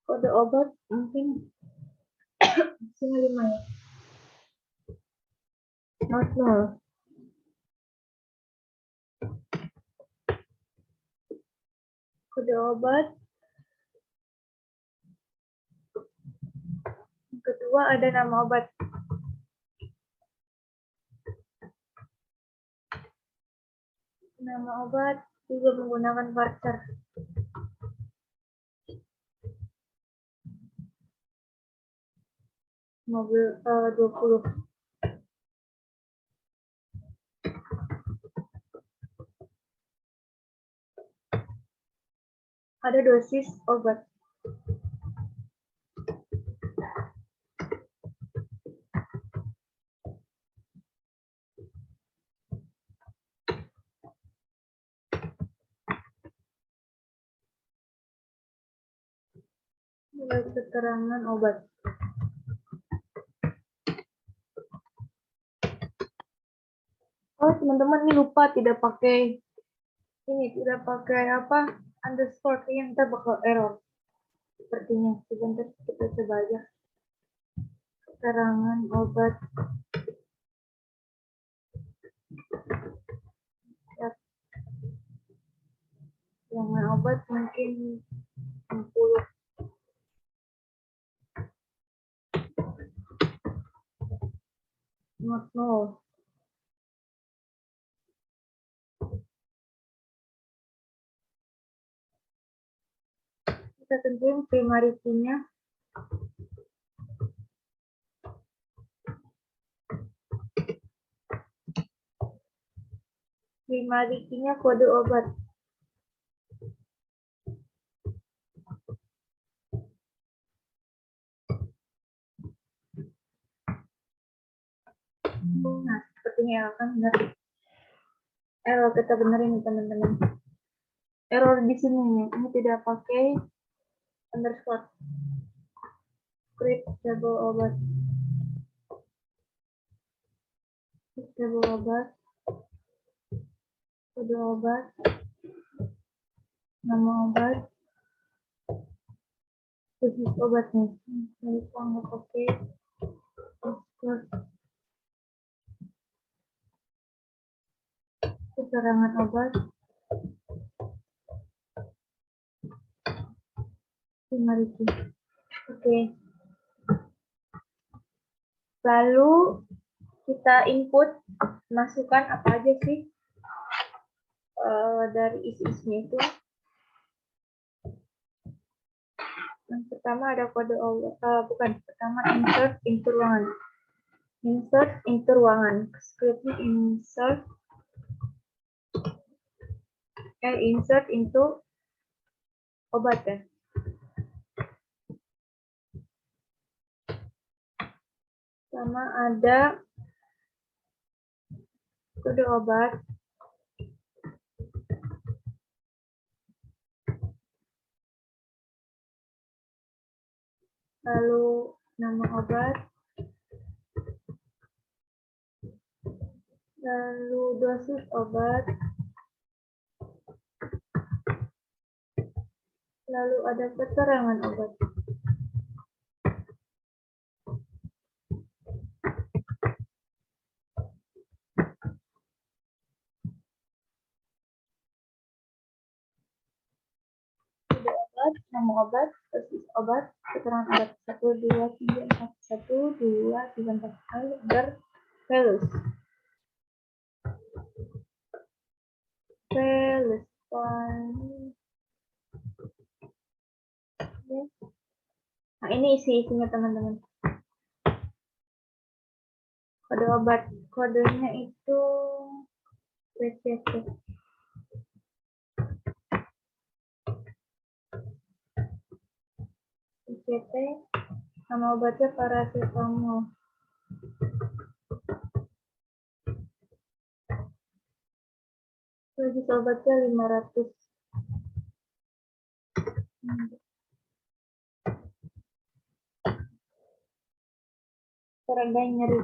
kode obat mungkin 5 ya. Not 0. Kode obat. Yang kedua ada nama obat. Nama obat juga menggunakan varchar. Mobil 20. Ada dosis obat. Mulai keterangan obat. Oh teman-teman ini lupa tidak pakai underscore, yang kita bakal error sepertinya. Sebentar kita coba aja. Keterangan obat. Yang obat mungkin 60. Not 0. Kita tentuin primary key-nya. Primary key-nya kode obat. Nah, sepertinya akan benar. Error kita benerin teman-teman. Error di sini nih, ini tidak pakai underscore. Create table obat. Table obat. Kode obat. Nama obat. dosis obatnya. Jadi anggap oke. Keterangan obat 5.000. Oke. Lalu kita input, masukkan apa aja sih dari isi-isinya itu. Yang pertama ada kode obat, pertama insert into ruangan. Insert into ruangan. Scriptnya insert into obat ya. Sama ada kode obat. Lalu nama obat. Lalu dosis obat. Lalu ada keterangan obat. Kode obat, nama obat, dosis obat, keterangan obat 1, 2, 3, 4, 1, 2, 3, 4 kali velus. Nah, ini isi-isinya teman-teman. Kode obat, kodenya itu PCT. PCT, nama obatnya paracetamol. Dosis obatnya 500. Pereda nyeri.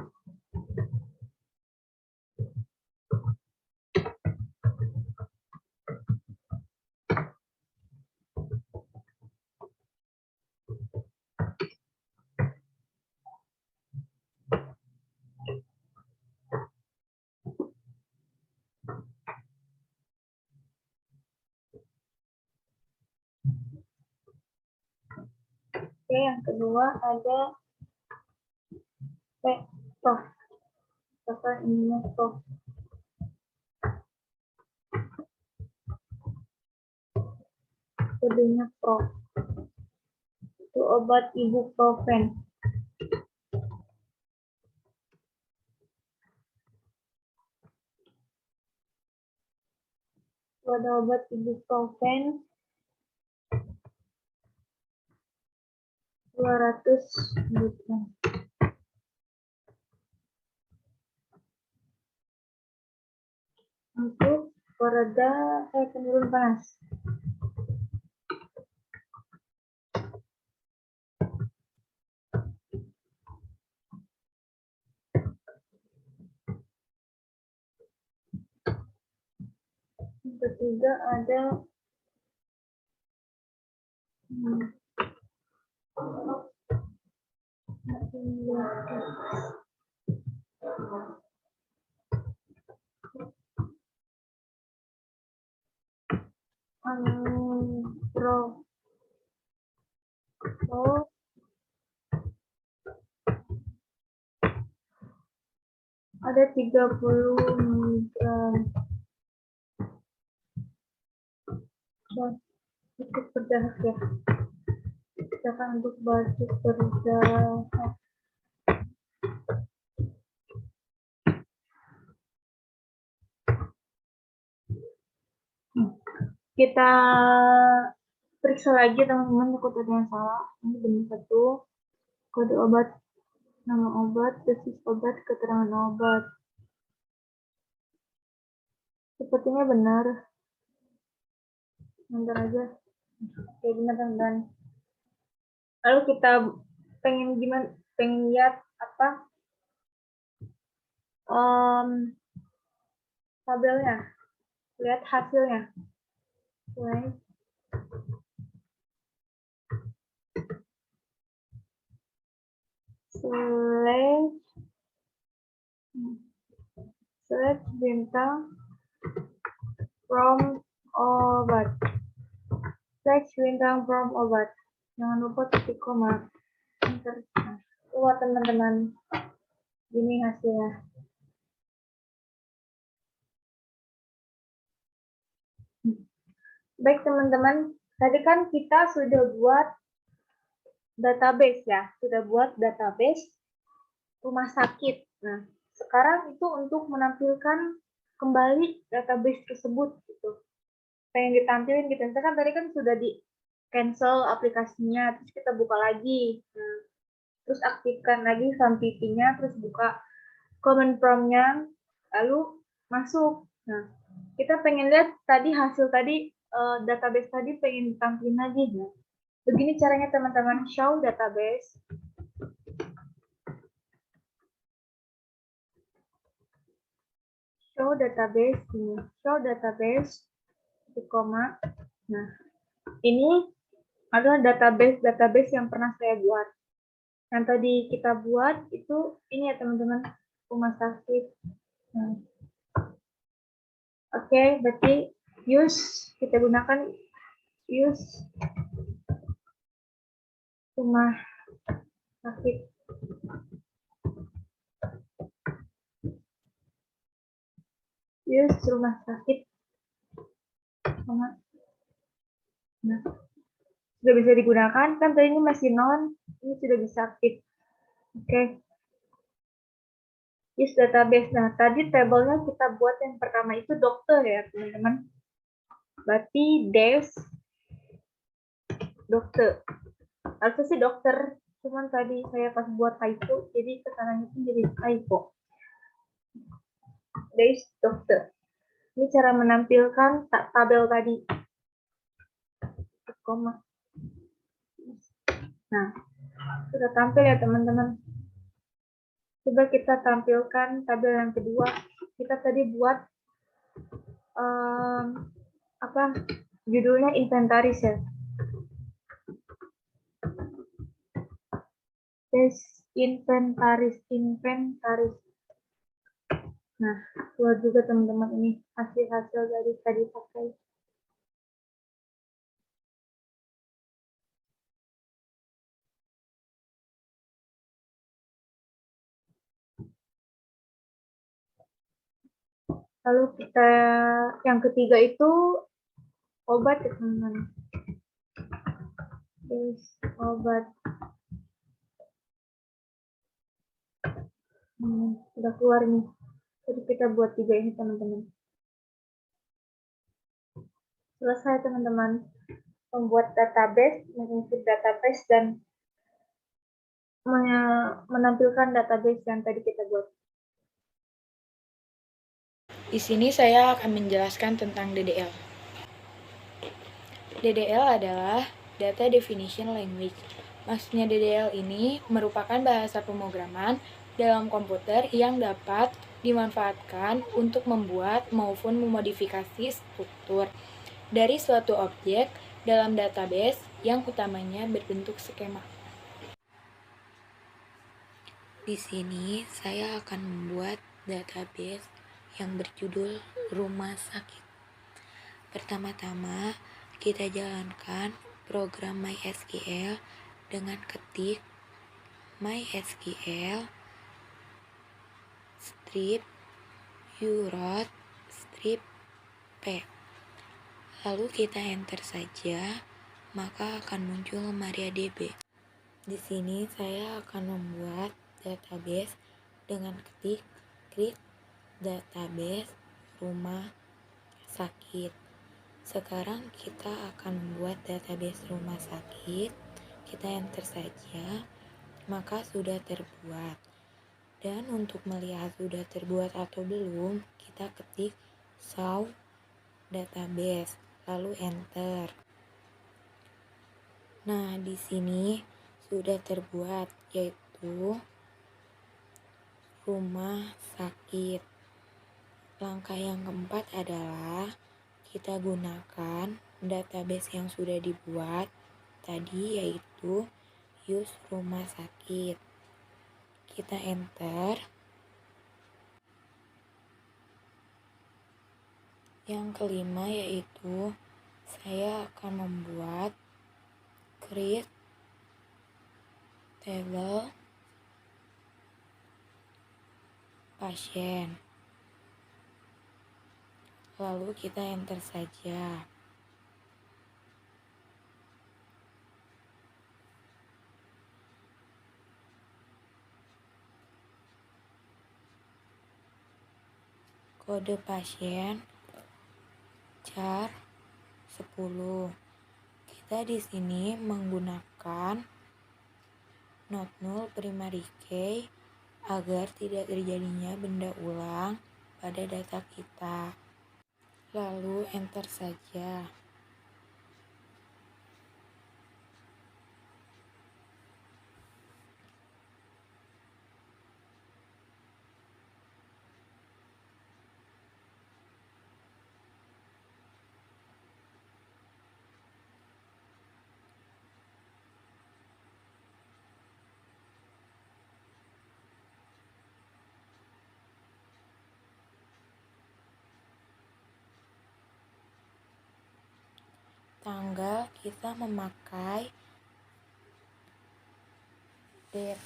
Oke, yang kedua ada PROF. Kata ininya PROF. Kodenya PROF. Itu obat ibuprofen. Ada obat ibuprofen 200 mg. Untuk pereda penurun panas. Yang ketiga ada ada 30 mg. Cukup berdahak ya. Misalkan untuk basis berdahak. Kita periksa lagi teman-teman, takut ada yang salah. Ini benar satu. Kode obat, nama obat, dosis obat, keterangan obat. Sepertinya benar. Bentar aja. Oke, benar teman-teman. Lalu kita pengen gimana? Pengen lihat apa? Tabelnya. Lihat hasilnya. Oke. slash bintang from obat. Slash bintang from obat. Jangan lupa titik koma. Enter. Nah, coba teman-teman. Ini hasilnya. Baik teman-teman, tadi kan kita sudah buat database ya, sudah buat database rumah sakit. Nah, sekarang itu untuk menampilkan kembali database tersebut gitu. Pengen ditampilin gitu. Misalkan tadi kan sudah di cancel aplikasinya, terus kita buka lagi. Nah, terus aktifkan lagi VAMPP-nya, terus buka command prompt-nya, lalu masuk. Nah, kita pengen lihat tadi hasil tadi database tadi pengen ditampilin lagi. Nah, begini caranya teman-teman, show database. Show database ini, show database di koma. Nah, ini adalah database yang pernah saya buat. Yang tadi kita buat itu ini ya teman-teman, rumah sakit. Nah, oke, berarti use kita gunakan use rumah sakit. Use rumah sakit. Nah, sudah bisa digunakan kan tadi ini masih non, ini sudah bisa aktif. Oke. Use database. Nah, tadi tabelnya kita buat yang pertama itu dokter ya teman-teman. Berarti des dokter. Harusnya sih dokter, cuman tadi saya pas buat typo, jadi kesananya itu jadi typo. Des dokter. Ini cara menampilkan tabel tadi. Koma. Nah, sudah tampil ya teman-teman. Coba kita tampilkan tabel yang kedua. Kita tadi buat judulnya inventaris ya. Inventaris. Nah, keluar juga teman-teman ini hasil-hasil dari tadi pakai. Lalu kita yang ketiga itu obat ya teman-teman. Obat. Sudah keluar nih. Jadi kita buat 3 ini teman-teman. Selesai teman-teman. Membuat database, menginput database dan menampilkan database yang tadi kita buat. Di sini saya akan menjelaskan tentang DDL. DDL adalah Data Definition Language. Maksudnya DDL ini merupakan bahasa pemrograman dalam komputer yang dapat dimanfaatkan untuk membuat maupun memodifikasi struktur dari suatu objek dalam database yang utamanya berbentuk skema. Di sini saya akan membuat database yang berjudul rumah sakit. Pertama-tama kita jalankan program MySQL dengan ketik MySQL strip uroot strip p. Lalu kita enter saja, maka akan muncul MariaDB. Di sini saya akan membuat database dengan ketik create database rumah sakit. Sekarang kita akan membuat database rumah sakit. Kita enter saja, maka sudah terbuat. Dan untuk melihat sudah terbuat atau belum, kita ketik show database, lalu enter. Nah, di sini sudah terbuat, yaitu rumah sakit. Langkah yang keempat adalah kita gunakan database yang sudah dibuat tadi, yaitu use rumah sakit. kita enter. Yang kelima yaitu saya akan membuat create table pasien. Lalu kita enter saja. Kode pasien char 10. Kita di sini menggunakan not null primary key agar tidak terjadinya benda ulang pada data kita. Lalu enter saja. Tanggal kita memakai date.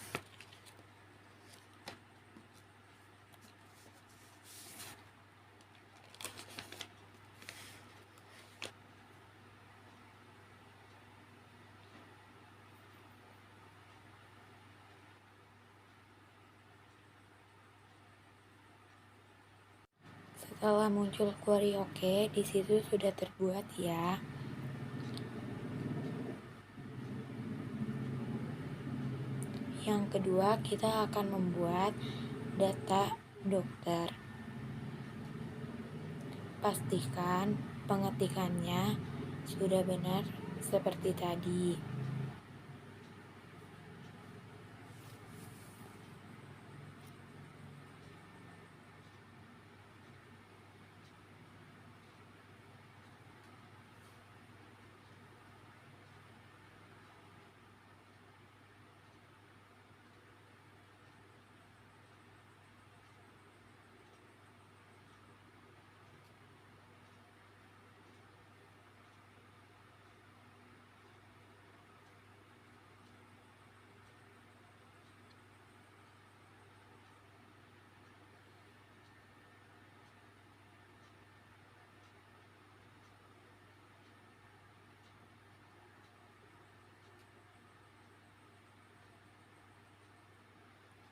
Setelah muncul query oke, di situ sudah terbuat ya. Yang kedua, kita akan membuat data dokter. Pastikan pengetikannya sudah benar seperti tadi.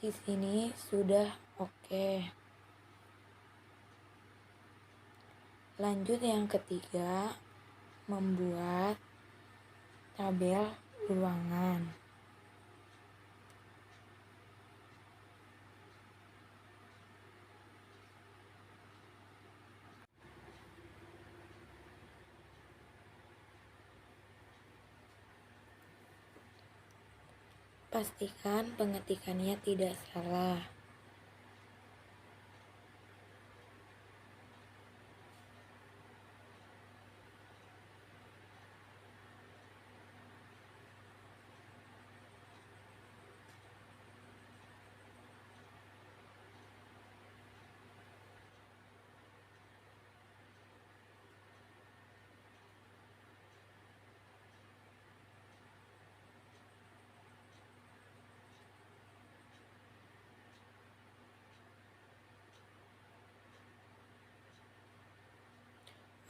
Di sini sudah oke. Lanjut yang ketiga, membuat tabel ruangan. Pastikan pengetikannya tidak salah.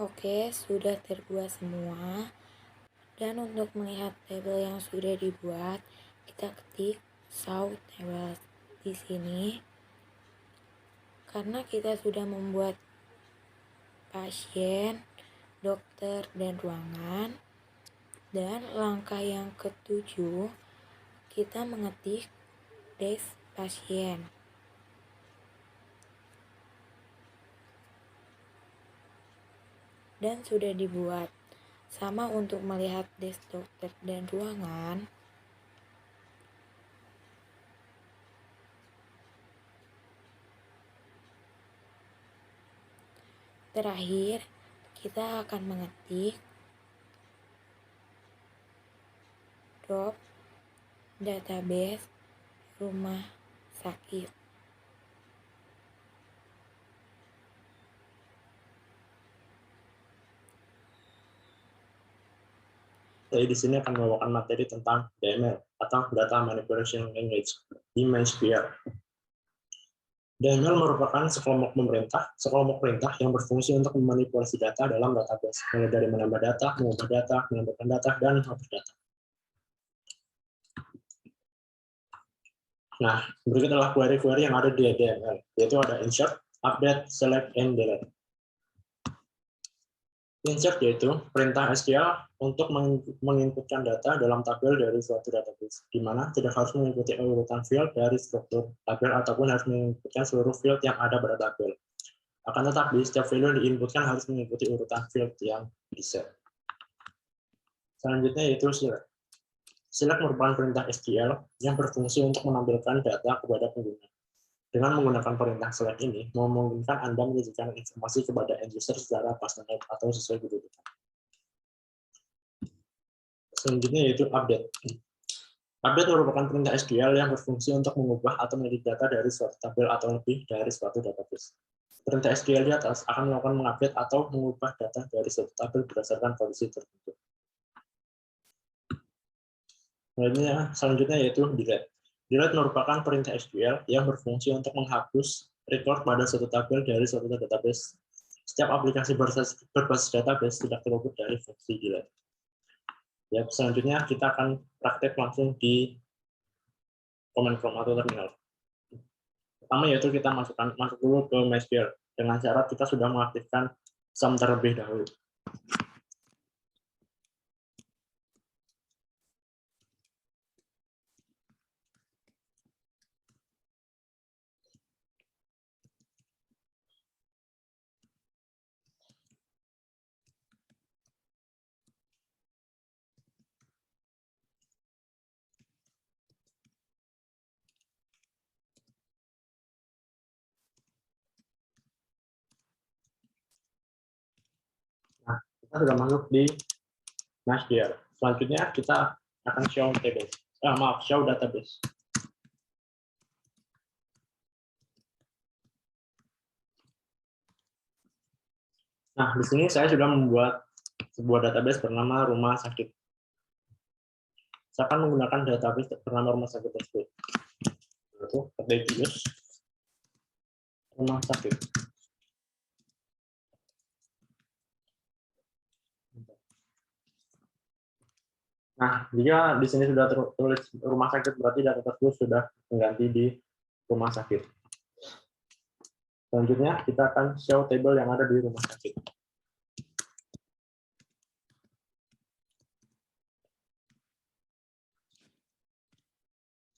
Oke, sudah terbuat semua. Dan untuk melihat tabel yang sudah dibuat, kita ketik show table di sini. Karena kita sudah membuat pasien, dokter, dan ruangan. Dan langkah yang ketujuh, kita mengetik desk pasien. Dan sudah dibuat. Sama untuk melihat desk dokter dan ruangan. Terakhir, kita akan mengetik drop database rumah sakit. Saya di sini akan membawakan materi tentang DML atau Data Manipulation Language di MySQL. DML merupakan sekelompok perintah yang berfungsi untuk memanipulasi data dalam database, mulai dari menambah data, mengubah data, menambahkan data, dan menghapus data. Nah, berikut adalah query-query yang ada di DML, yaitu ada insert, update, select, and delete. Insert yaitu perintah SQL untuk menginputkan data dalam tabel dari suatu database, di mana tidak harus mengikuti urutan field dari struktur tabel ataupun harus menginputkan seluruh field yang ada pada tabel. Akan tetapi, setiap value yang diinputkan harus mengikuti urutan field yang di-set. Selanjutnya yaitu select. Select merupakan perintah SQL yang berfungsi untuk menampilkan data kepada pengguna. Dengan menggunakan perintah select ini, memungkinkan Anda menyajikan informasi kepada end user secara pastenaire atau sesuai kedudukan. Selanjutnya yaitu update. Update merupakan perintah SQL yang berfungsi untuk mengubah atau mengedit data dari suatu tabel atau lebih dari suatu database. Perintah SQL di atas akan melakukan mengupdate atau mengubah data dari suatu tabel berdasarkan kondisi tertentu. Selanjutnya yaitu delete. Delete merupakan perintah SQL yang berfungsi untuk menghapus record pada suatu tabel dari suatu database. Setiap aplikasi berbasis database tidak terluput dari fungsi delete. Ya, selanjutnya kita akan praktek langsung di command prompt atau terminal. Pertama yaitu kita masuk dulu ke MySQL dengan syarat kita sudah mengaktifkan sum terlebih dahulu. Nah, kita sudah masuk di MySQL. Selanjutnya kita akan show database. Nah, di sini saya sudah membuat sebuah database bernama rumah sakit. Saya akan menggunakan database bernama rumah sakit tersebut. Yaitu database rumah sakit. Nah, jika di sini sudah tertulis rumah sakit, berarti data tersebut sudah mengganti di rumah sakit. Selanjutnya, kita akan show table yang ada di rumah sakit.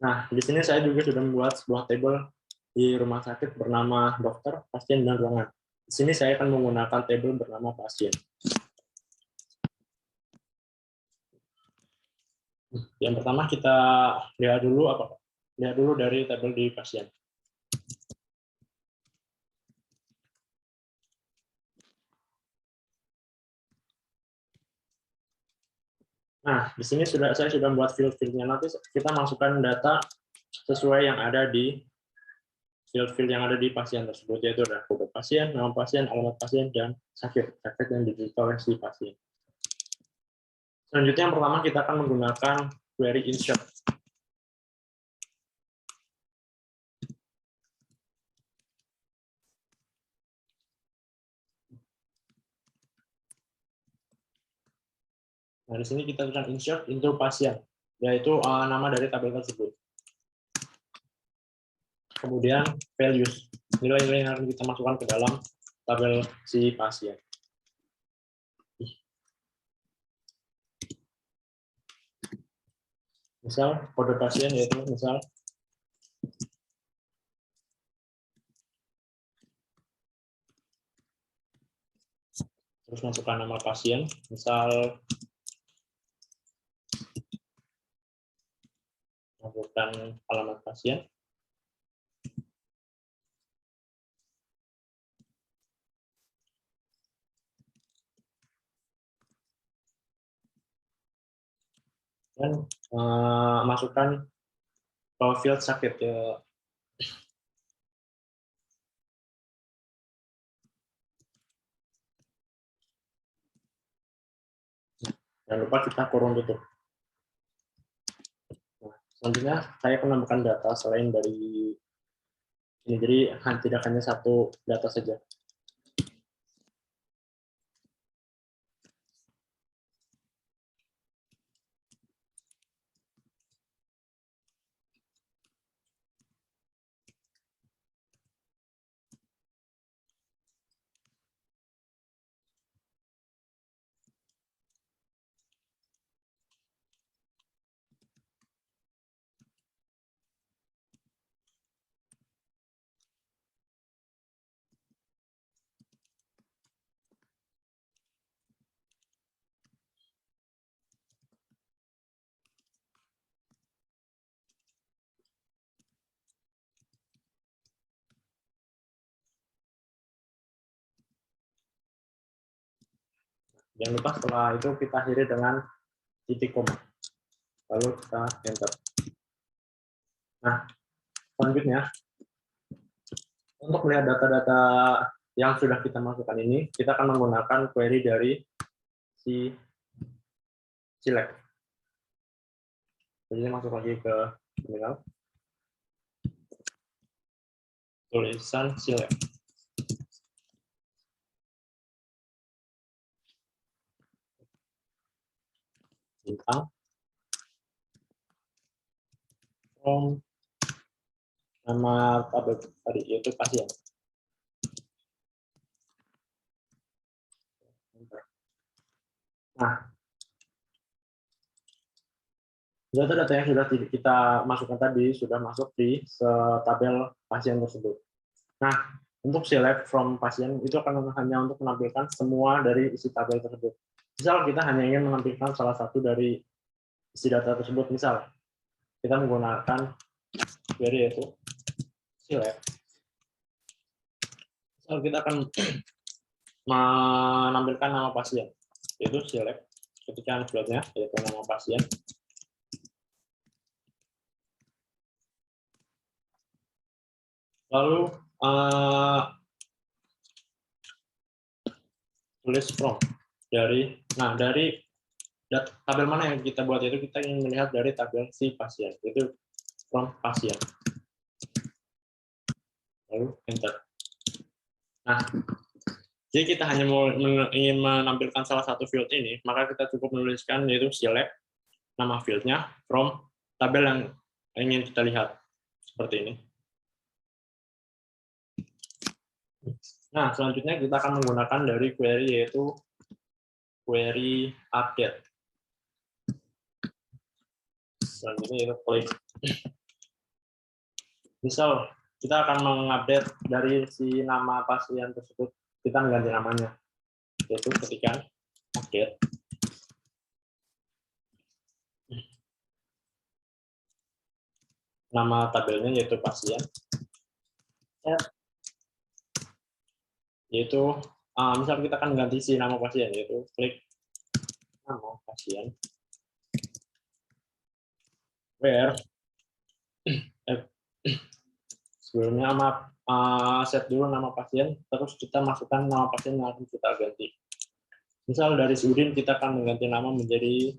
Nah, di sini saya juga sudah membuat sebuah table di rumah sakit bernama dokter, pasien, dan ruangan. Di sini saya akan menggunakan table bernama pasien. Yang pertama kita lihat dulu dari tabel di pasien. Nah, di sini saya sudah membuat field-fieldnya. Nanti kita masukkan data sesuai yang ada di field yang ada di pasien tersebut, yaitu ada kode pasien, nama pasien, alamat pasien, dan sakit yang ditulis di pasien. Selanjutnya yang pertama kita akan menggunakan query insert. Nah, di sini kita akan insert into pasien, yaitu nama dari tabel tersebut. Kemudian values, nilai-nilai yang harus kita masukkan ke dalam tabel si pasien. Misal kode pasien yaitu misal terus masukkan nama pasien, misal masukkan alamat pasien. Dan masukkan field sakit ya, Jangan lupa kita kurung tutup. Nah, selanjutnya saya akan menambahkan data selain dari ini, jadi tidak hanya satu data saja. Jangan lupa setelah itu kita akhiri dengan titik koma. Lalu kita enter. Nah, selanjutnya untuk melihat data-data yang sudah kita masukkan ini, kita akan menggunakan query dari si select. Jadi masuk lagi ke terminal. Tulisan select. Bintang. From nama tabel tadi yaitu pasien. Nah, data-data yang sudah kita masukkan tadi sudah masuk di tabel pasien tersebut. Nah, untuk select from pasien itu akan hanya untuk menampilkan semua dari isi tabel tersebut. Misal kita hanya ingin menampilkan salah satu dari isi data tersebut, misal kita menggunakan query yaitu select. Misal kita akan menampilkan nama pasien, yaitu select, ketikkan slotnya yaitu nama pasien. Lalu tulis from dari tabel mana yang kita buat, itu kita ingin melihat dari tabel si pasien, itu from pasien. Lalu enter. Nah, jadi kita hanya ingin menampilkan salah satu field ini, maka kita cukup menuliskan yaitu select nama fieldnya from tabel yang ingin kita lihat seperti ini. Nah, selanjutnya kita akan menggunakan dari query yaitu query update. Selanjutnya itu klik. Misal kita akan mengupdate dari si nama pasien tersebut, kita mengganti namanya, yaitu ketikkan update. Nama tabelnya yaitu pasien. Yaitu misal kita akan ganti si nama pasien, yaitu klik nama pasien where sebelumnya set dulu nama pasien, terus kita masukkan nama pasien yang akan kita ganti. Misal dari Udin kita akan mengganti nama menjadi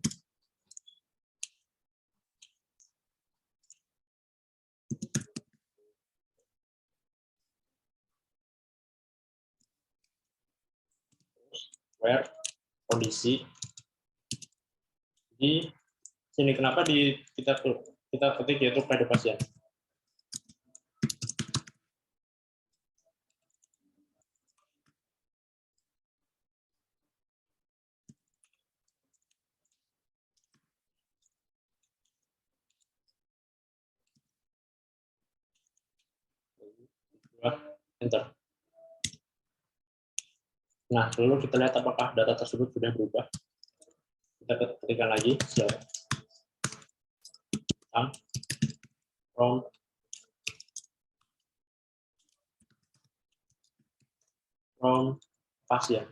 where kondisi. Di sini kenapa kita ketik yaitu pada pasien. Enter. Nah, lalu kita lihat apakah data tersebut sudah berubah. Kita ketikkan lagi select from pasien.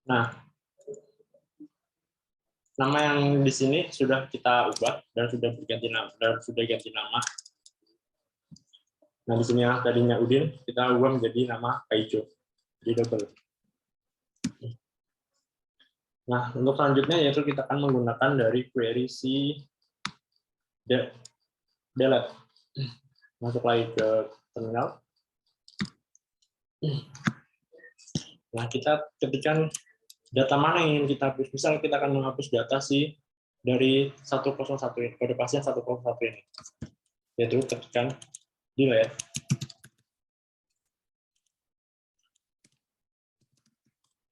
Nah, Nama yang di sini sudah kita ubah dan sudah ganti nama. Nah, di sini yang tadinya Udin, kita ubah menjadi nama Kaijo. Jadi double. Nah, untuk selanjutnya yaitu kita akan menggunakan dari query si delete. Masuk lagi ke terminal. Nah, kita ketikkan data mana yang ingin kita hapus. Misal kita akan menghapus data si dari 101 ini, kode pasien 101 ini. Yaitu ketikkan delete.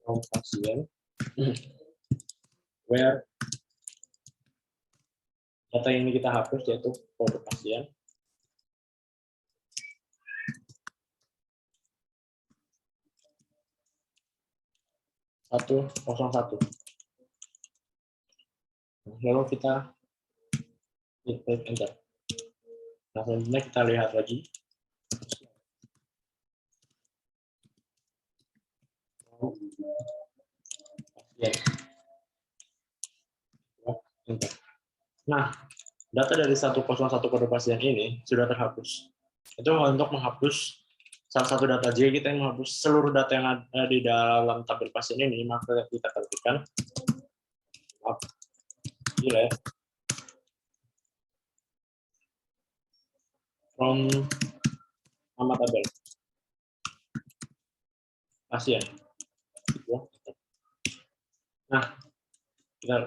From pasien where data ini kita hapus yaitu kode pasien. satu. Lalu kita klik enter. Nah, selanjutnya kita lihat lagi. Nah, data dari 101 kode pasien ini sudah terhapus. Itu untuk menghapus salah satu data. Jika kita yang menghapus seluruh data yang ada di dalam tabel pasien ini, maka kita ketikkan delete from nama tabel pasien. Nah, kita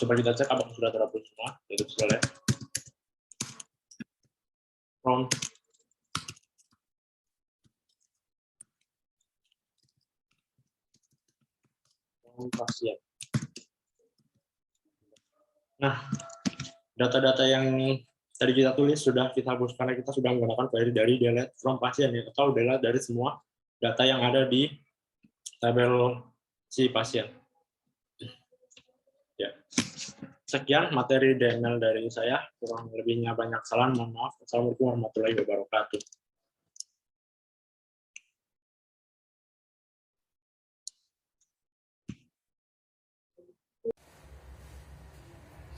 coba kita cek apakah sudah terhapus semua. Yaitu delete from pasien. Nah, data-data yang tadi kita tulis sudah kita hapus karena kita sudah menggunakan query dari delete from pasien atau delete dari semua data yang ada di tabel si pasien. Ya. Sekian materi DML dari saya, kurang lebihnya banyak kesalahan, mohon maaf. Assalamualaikum warahmatullahi wabarakatuh.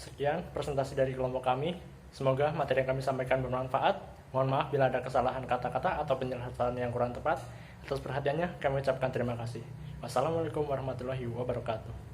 Sekian presentasi dari kelompok kami. Semoga materi yang kami sampaikan bermanfaat. Mohon maaf bila ada kesalahan kata-kata atau penjelasan yang kurang tepat. Atas perhatiannya, kami ucapkan terima kasih. Wassalamualaikum warahmatullahi wabarakatuh.